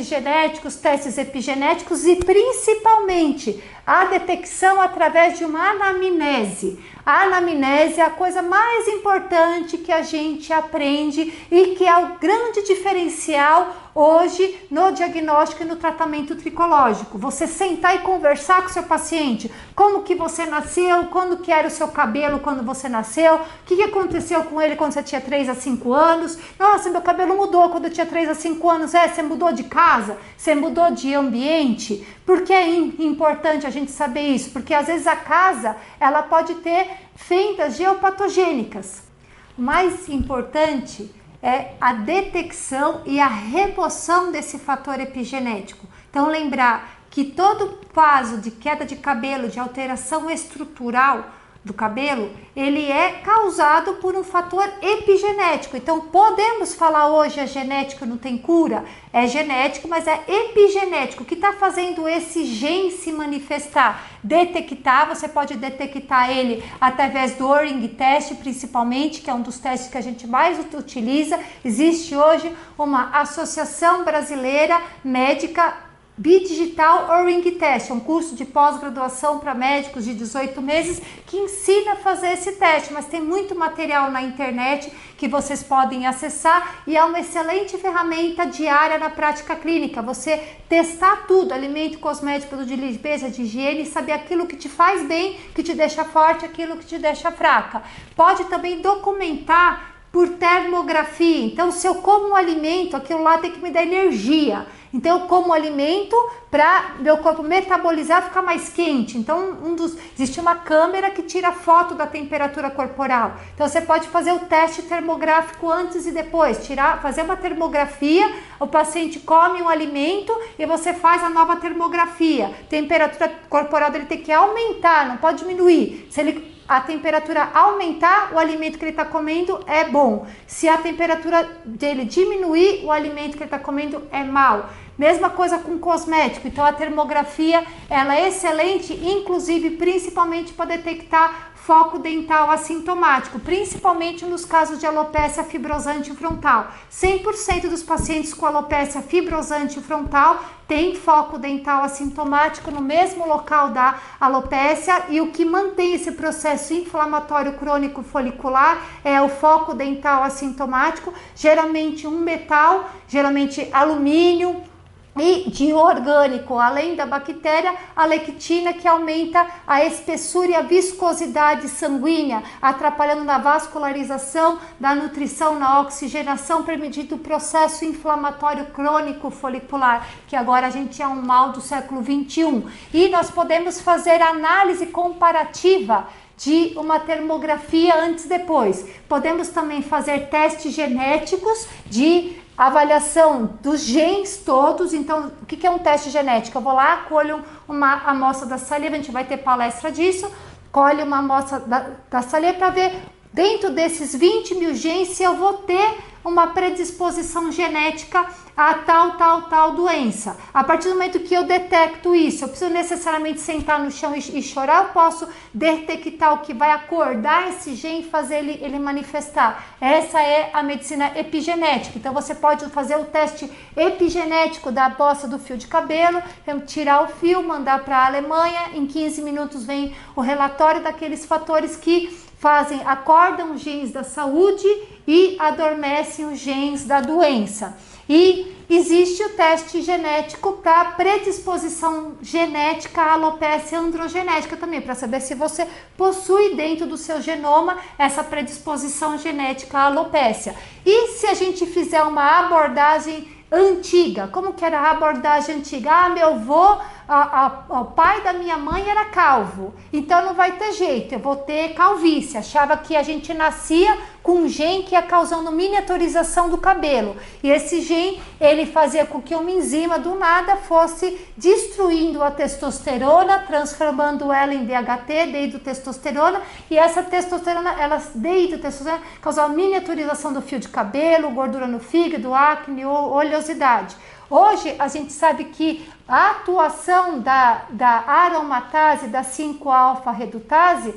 genéticos, testes epigenéticos e principalmente a detecção através de uma anamnese. A anamnese é a coisa mais importante que a gente aprende e que é o grande diferencial hoje no diagnóstico e no tratamento tricológico. Você sentar e conversar com o seu paciente, como que você nasceu, quando que era o seu cabelo quando você nasceu, o que aconteceu com ele quando você tinha 3 a 5 anos, nossa, meu cabelo mudou quando eu tinha 3 a 5 anos, você mudou de casa, você mudou de ambiente. Por que é importante a gente saber isso? Porque às vezes a casa, ela pode ter fendas geopatogênicas. O mais importante é a detecção e a remoção desse fator epigenético. Então lembrar que todo caso de queda de cabelo, de alteração estrutural, do cabelo, ele é causado por um fator epigenético. Então, podemos falar hoje a genética não tem cura? É genético, mas é epigenético. O que está fazendo esse gene se manifestar? Detectar, você pode detectar ele através do O-ring test, principalmente, que é um dos testes que a gente mais utiliza. Existe hoje uma associação brasileira médica Bidigital O-ring test, um curso de pós-graduação para médicos de 18 meses que ensina a fazer esse teste, mas tem muito material na internet que vocês podem acessar e é uma excelente ferramenta diária na prática clínica. Você testar tudo, alimento, cosmético, produto de limpeza, de higiene, saber aquilo que te faz bem, que te deixa forte, aquilo que te deixa fraca. Pode também documentar por termografia. Então, se eu como um alimento, aquilo lá tem que me dar energia. Então, eu como alimento para meu corpo metabolizar, ficar mais quente. Então, existe uma câmera que tira foto da temperatura corporal. Então, você pode fazer o teste termográfico antes e depois. Fazer uma termografia, o paciente come um alimento e você faz a nova termografia. Temperatura corporal dele tem que aumentar, não pode diminuir. Se a temperatura aumentar, o alimento que ele está comendo é bom. Se a temperatura dele diminuir, o alimento que ele está comendo é mau. Mesma coisa com cosmético. Então a termografia ela é excelente, inclusive principalmente para detectar foco dental assintomático, principalmente nos casos de alopecia fibrosante frontal. 100% dos pacientes com alopecia fibrosante frontal tem foco dental assintomático no mesmo local da alopecia, e o que mantém esse processo inflamatório crônico folicular é o foco dental assintomático, geralmente um metal, geralmente alumínio, e de orgânico, além da bactéria, a lectina, que aumenta a espessura e a viscosidade sanguínea, atrapalhando na vascularização, da nutrição, na oxigenação, permitindo o processo inflamatório crônico folicular, que agora a gente é um mal do século 21. E nós podemos fazer análise comparativa de uma termografia antes e depois. Podemos também fazer testes genéticos de avaliação dos genes todos. Então, o que é um teste genético? Eu vou lá, colho uma amostra da saliva, a gente vai ter palestra disso, colhe uma amostra da saliva para ver dentro desses 20 mil genes se eu vou ter uma predisposição genética a tal doença. A partir do momento que eu detecto isso, eu preciso necessariamente sentar no chão e chorar, eu posso detectar o que vai acordar esse gene e fazer ele manifestar. Essa é a medicina epigenética. Então você pode fazer o teste epigenético da bossa do fio de cabelo, tirar o fio, mandar para a Alemanha, em 15 minutos vem o relatório daqueles fatores que acordam os genes da saúde e adormecem os genes da doença. E existe o teste genético para predisposição genética à alopecia androgenética também, para saber se você possui dentro do seu genoma essa predisposição genética à alopecia. E se a gente fizer uma abordagem antiga, como que era a abordagem antiga? Meu avô, o pai da minha mãe era calvo, então não vai ter jeito, eu vou ter calvície. Achava que a gente nascia com um gene que ia causando miniaturização do cabelo, e esse gene ele fazia com que uma enzima do nada fosse destruindo a testosterona, transformando ela em DHT, deidrotestosterona, e essa testosterona, deidrotestosterona causava miniaturização do fio de cabelo, gordura no fígado, acne, oleosidade. Hoje a gente sabe que a atuação da aromatase, da 5-alfa-redutase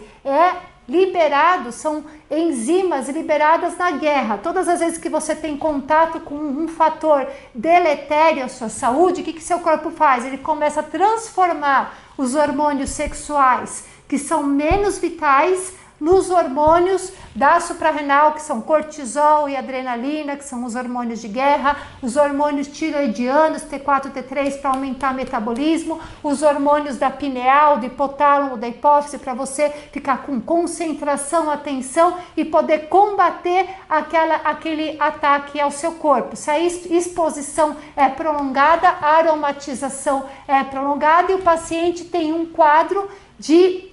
são enzimas liberadas na guerra. Todas as vezes que você tem contato com um fator deletério à sua saúde, o que seu corpo faz? Ele começa a transformar os hormônios sexuais, que são menos vitais, nos hormônios da suprarrenal, que são cortisol e adrenalina, que são os hormônios de guerra, os hormônios tiroidianos, T4, T3, para aumentar o metabolismo, os hormônios da pineal, do hipotálamo, da hipófise, para você ficar com concentração, atenção e poder combater aquele ataque ao seu corpo. Se a exposição é prolongada, a aromatização é prolongada e o paciente tem um quadro de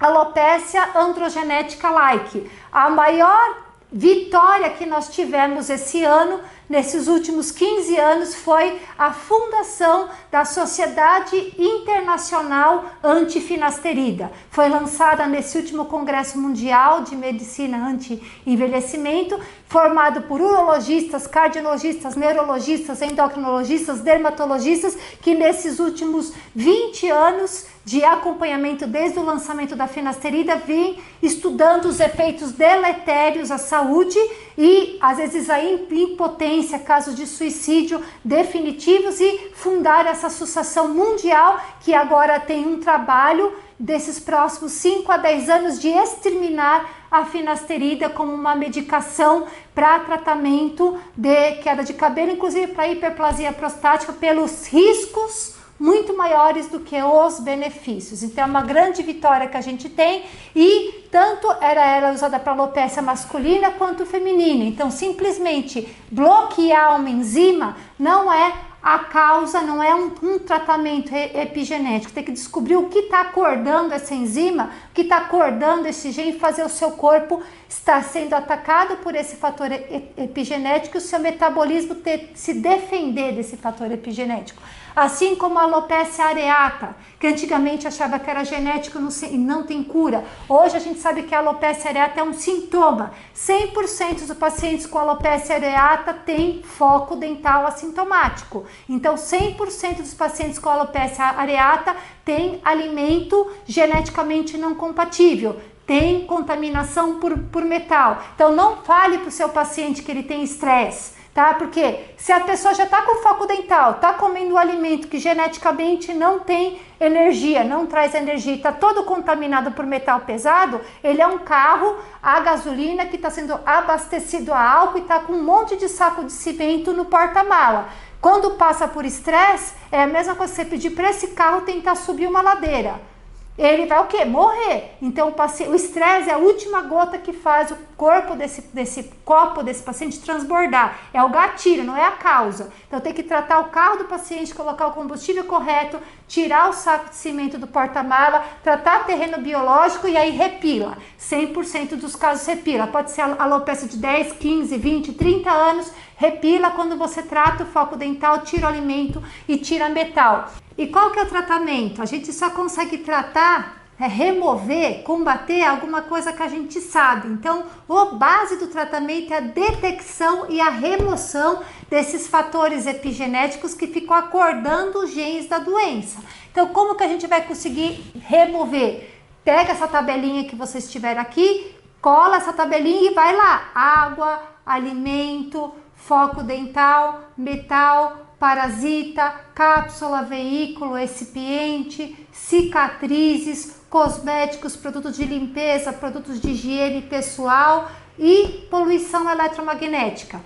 alopecia androgenética like. A maior vitória que nós tivemos esse ano nesses últimos 15 anos foi a fundação da Sociedade Internacional Antifinasterida. Foi lançada nesse último Congresso Mundial de Medicina Anti-Envelhecimento, formado por urologistas, cardiologistas, neurologistas, endocrinologistas, dermatologistas, que nesses últimos 20 anos de acompanhamento desde o lançamento da finasterida vem estudando os efeitos deletérios à saúde e às vezes a impotência, casos de suicídio definitivos, e fundar essa associação mundial que agora tem um trabalho desses próximos 5 a 10 anos de exterminar a finasterida como uma medicação para tratamento de queda de cabelo, inclusive para hiperplasia prostática, pelos riscos muito maiores do que os benefícios. Então é uma grande vitória que a gente tem, e tanto era ela usada para alopecia masculina quanto feminina. Então simplesmente bloquear uma enzima não é a causa, não é um tratamento epigenético. Tem que descobrir o que está acordando essa enzima, o que está acordando esse gene, fazer o seu corpo estar sendo atacado por esse fator epigenético e o seu metabolismo se defender desse fator epigenético. Assim como a alopecia areata, que antigamente achava que era genético e não tem cura. Hoje a gente sabe que a alopecia areata é um sintoma. 100% dos pacientes com alopecia areata têm foco dental assintomático. Então 100% dos pacientes com alopecia areata têm alimento geneticamente não compatível, tem contaminação por metal. Então não fale para o seu paciente que ele tem estresse, tá? Porque se a pessoa já está com foco dental, está comendo um alimento que geneticamente não tem energia, não traz energia, está todo contaminado por metal pesado, ele é um carro a gasolina que está sendo abastecido a álcool e está com um monte de saco de cimento no porta-mala. Quando passa por estresse, é a mesma coisa que você pedir para esse carro tentar subir uma ladeira. Ele vai o quê? Morrer. Então o estresse é a última gota que faz o corpo desse copo desse paciente transbordar. É o gatilho, não é a causa. Então tem que tratar o carro do paciente, colocar o combustível correto, tirar o saco de cimento do porta-mala, tratar terreno biológico e aí repila. 100% dos casos repila. Pode ser alopecia de 10, 15, 20, 30 anos, repila quando você trata o foco dental, tira o alimento e tira metal. E qual que é o tratamento? A gente só consegue tratar, remover, combater alguma coisa que a gente sabe. Então, a base do tratamento é a detecção e a remoção desses fatores epigenéticos que ficam acordando os genes da doença. Então, como que a gente vai conseguir remover? Pega essa tabelinha que vocês tiveram aqui, cola essa tabelinha e vai lá. Água, alimento, foco dental, metal, parasita, cápsula, veículo, recipiente, cicatrizes, cosméticos, produtos de limpeza, produtos de higiene pessoal e poluição eletromagnética.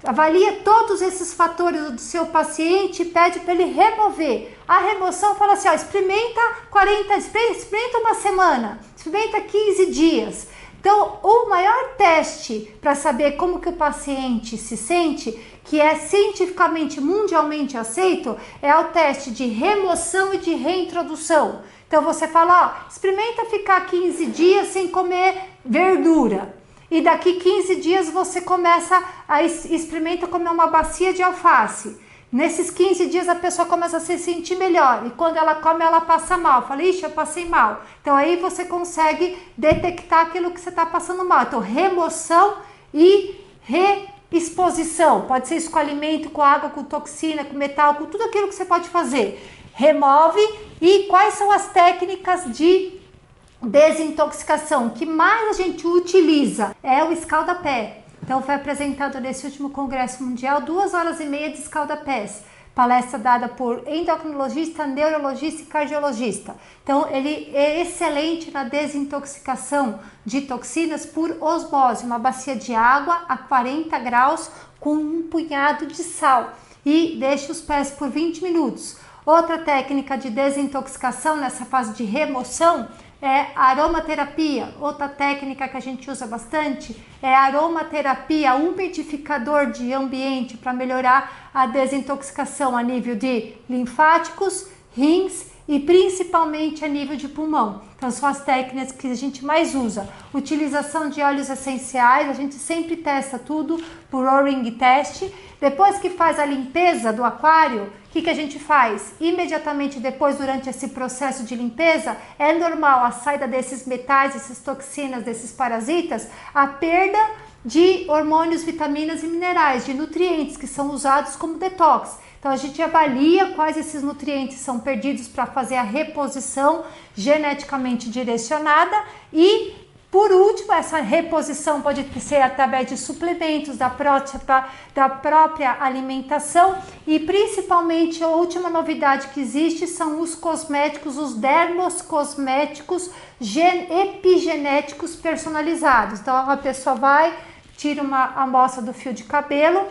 Avalia todos esses fatores do seu paciente e pede para ele remover. A remoção fala assim, ó, experimenta uma semana, experimenta 15 dias. Então, o maior teste para saber como que o paciente se sente, que é cientificamente, mundialmente aceito, é o teste de remoção e de reintrodução. Então, você fala, ó, experimenta ficar 15 dias sem comer verdura. E daqui 15 dias você começa experimenta comer uma bacia de alface. Nesses 15 dias a pessoa começa a se sentir melhor. E quando ela come, ela passa mal. Fala, ixi, eu passei mal. Então aí você consegue detectar aquilo que você está passando mal. Então, remoção e reexposição. Pode ser isso com alimento, com água, com toxina, com metal, com tudo aquilo que você pode fazer. Remove. E quais são as técnicas de desintoxicação que mais a gente utiliza? É o escalda-pé. Então foi apresentado nesse último Congresso Mundial 2h30 de escalda-pés. Palestra dada por endocrinologista, neurologista e cardiologista. Então ele é excelente na desintoxicação de toxinas por osmose. Uma bacia de água a 40 graus com um punhado de sal. E deixe os pés por 20 minutos. Outra técnica de desintoxicação nessa fase de remoção é a aromaterapia. Outra técnica que a gente usa bastante é a aromaterapia, umidificador de ambiente para melhorar a desintoxicação a nível de linfáticos, rins e principalmente a nível de pulmão. Então são as técnicas que a gente mais usa. Utilização de óleos essenciais, a gente sempre testa tudo por O-ring test. Depois que faz a limpeza do aquário, o que a gente faz? Imediatamente depois, durante esse processo de limpeza, é normal a saída desses metais, dessas toxinas, desses parasitas, a perda de hormônios, vitaminas e minerais, de nutrientes que são usados como detox. Então a gente avalia quais esses nutrientes são perdidos para fazer a reposição geneticamente direcionada e, por último, essa reposição pode ser através de suplementos, da própria alimentação e principalmente a última novidade que existe são os cosméticos, os dermocosméticos epigenéticos personalizados. Então a pessoa vai, tira uma amostra do fio de cabelo,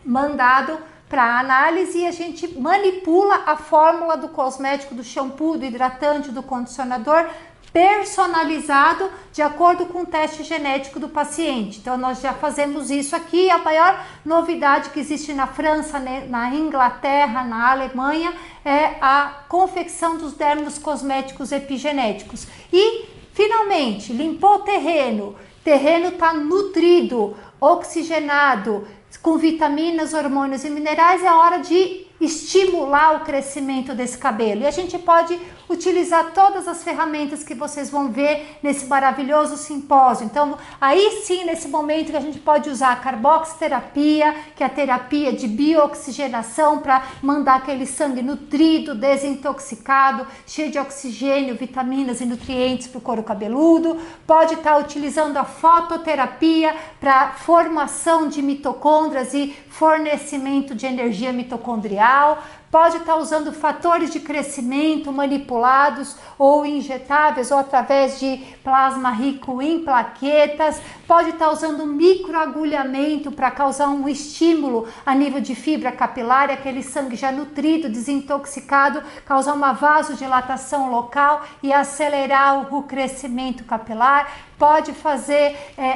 mandado para análise e a gente manipula a fórmula do cosmético, do shampoo, do hidratante, do condicionador, personalizado de acordo com o teste genético do paciente. Então nós já fazemos isso aqui. A maior novidade que existe na França, na Inglaterra, na Alemanha é a confecção dos dermocosméticos epigenéticos. E finalmente limpou o terreno está nutrido, oxigenado, com vitaminas, hormônios e minerais, é hora de estimular o crescimento desse cabelo. E a gente pode utilizar todas as ferramentas que vocês vão ver nesse maravilhoso simpósio. Então, aí sim, nesse momento que a gente pode usar a carboxiterapia, que é a terapia de biooxigenação para mandar aquele sangue nutrido, desintoxicado, cheio de oxigênio, vitaminas e nutrientes para o couro cabeludo. Pode estar utilizando a fototerapia para formação de mitocôndrias e fornecimento de energia mitocondrial. Pode estar usando fatores de crescimento manipulados ou injetáveis ou através de plasma rico em plaquetas. Pode estar usando microagulhamento para causar um estímulo a nível de fibra capilar, aquele sangue já nutrido, desintoxicado, causar uma vasodilatação local e acelerar o crescimento capilar. Pode fazer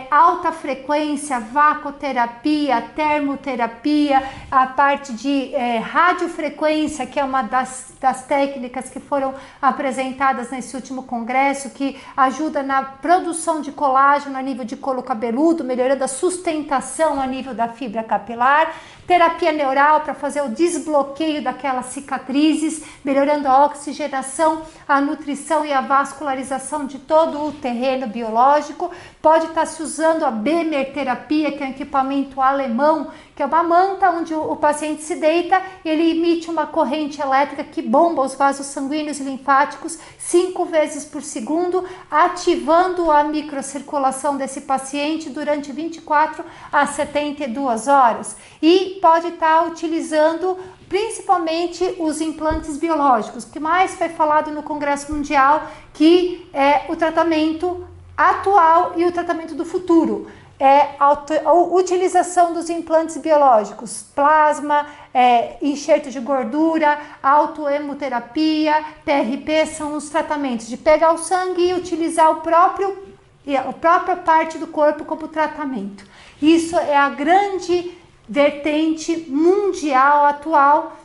alta frequência, vacoterapia, termoterapia, a parte de radiofrequência, que é uma das técnicas que foram apresentadas nesse último congresso, que ajuda na produção de colágeno a nível de couro cabeludo, melhorando a sustentação a nível da fibra capilar. Terapia neural para fazer o desbloqueio daquelas cicatrizes, melhorando a oxigenação, a nutrição e a vascularização de todo o terreno biológico. Pode estar se usando a Bemer terapia, que é um equipamento alemão, que é uma manta onde o paciente se deita e ele emite uma corrente elétrica que bomba os vasos sanguíneos e linfáticos 5 vezes por segundo, ativando a microcirculação desse paciente durante 24 a 72 horas. E pode estar utilizando principalmente os implantes biológicos, que mais foi falado no Congresso Mundial, que é o tratamento atual e o tratamento do futuro. A utilização dos implantes biológicos, plasma, enxerto de gordura, autohemoterapia, PRP, são os tratamentos de pegar o sangue e utilizar a própria parte do corpo como tratamento. Isso é a grande vertente mundial atual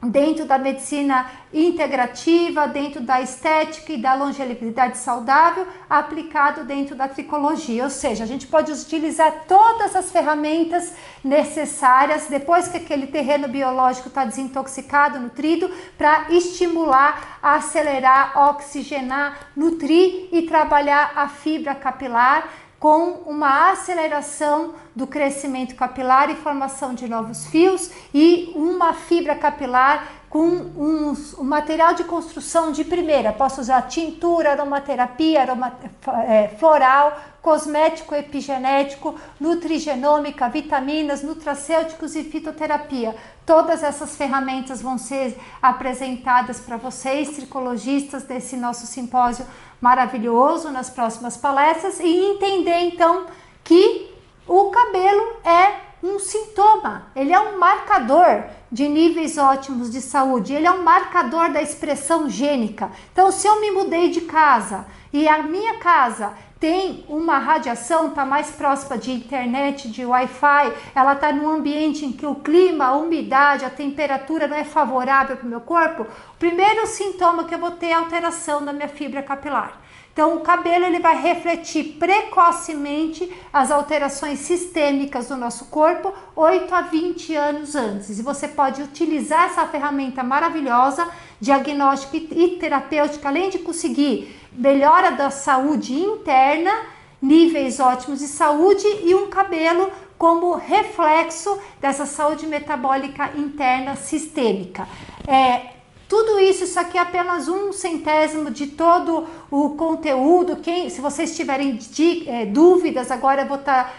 dentro da medicina integrativa, dentro da estética e da longevidade saudável, aplicado dentro da tricologia. Ou seja, a gente pode utilizar todas as ferramentas necessárias depois que aquele terreno biológico está desintoxicado, nutrido, para estimular, acelerar, oxigenar, nutrir e trabalhar a fibra capilar com uma aceleração do crescimento capilar e formação de novos fios e uma fibra capilar com um material de construção de primeira. Posso usar tintura, aromaterapia, floral, cosmético epigenético, nutrigenômica, vitaminas, nutracêuticos e fitoterapia. Todas essas ferramentas vão ser apresentadas para vocês, tricologistas, desse nosso simpósio maravilhoso nas próximas palestras, e entender então que o cabelo é um sintoma, ele é um marcador de níveis ótimos de saúde, ele é um marcador da expressão gênica. Então, se eu me mudei de casa e a minha casa tem uma radiação, está mais próxima de internet, de Wi-Fi, ela está num ambiente em que o clima, a umidade, a temperatura não é favorável para o meu corpo, o primeiro sintoma que eu vou ter é a alteração da minha fibra capilar. Então, o cabelo ele vai refletir precocemente as alterações sistêmicas do nosso corpo 8 a 20 anos antes. E você pode utilizar essa ferramenta maravilhosa, diagnóstica e terapêutica, além de conseguir melhora da saúde interna, níveis ótimos de saúde e um cabelo como reflexo dessa saúde metabólica interna sistêmica. Tudo isso aqui é apenas 1/100º de todo o conteúdo. Se vocês tiverem dúvidas, agora eu vou estar,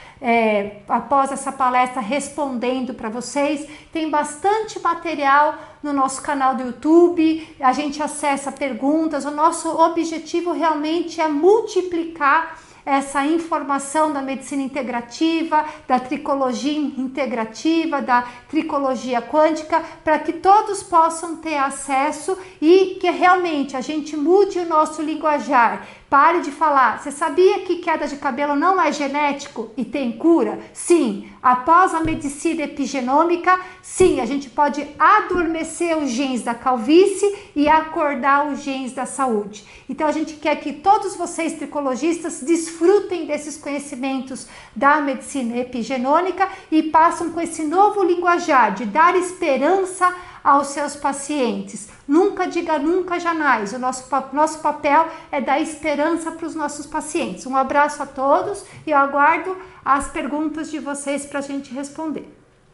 após essa palestra, respondendo para vocês. Tem bastante material no nosso canal do YouTube, a gente acessa perguntas. O nosso objetivo realmente é multiplicar essa informação da medicina integrativa, da tricologia integrativa, da tricologia quântica, para que todos possam ter acesso e que realmente a gente mude o nosso linguajar. Pare de falar, você sabia que queda de cabelo não é genético e tem cura? Sim. Após a medicina epigenômica, sim, a gente pode adormecer os genes da calvície e acordar os genes da saúde. Então a gente quer que todos vocês tricologistas desfrutem desses conhecimentos da medicina epigenômica e passem com esse novo linguajar de dar esperança aos seus pacientes. Nunca diga nunca, jamais. O nosso papel é dar esperança para os nossos pacientes. Um abraço a todos e eu aguardo as perguntas de vocês para a gente responder.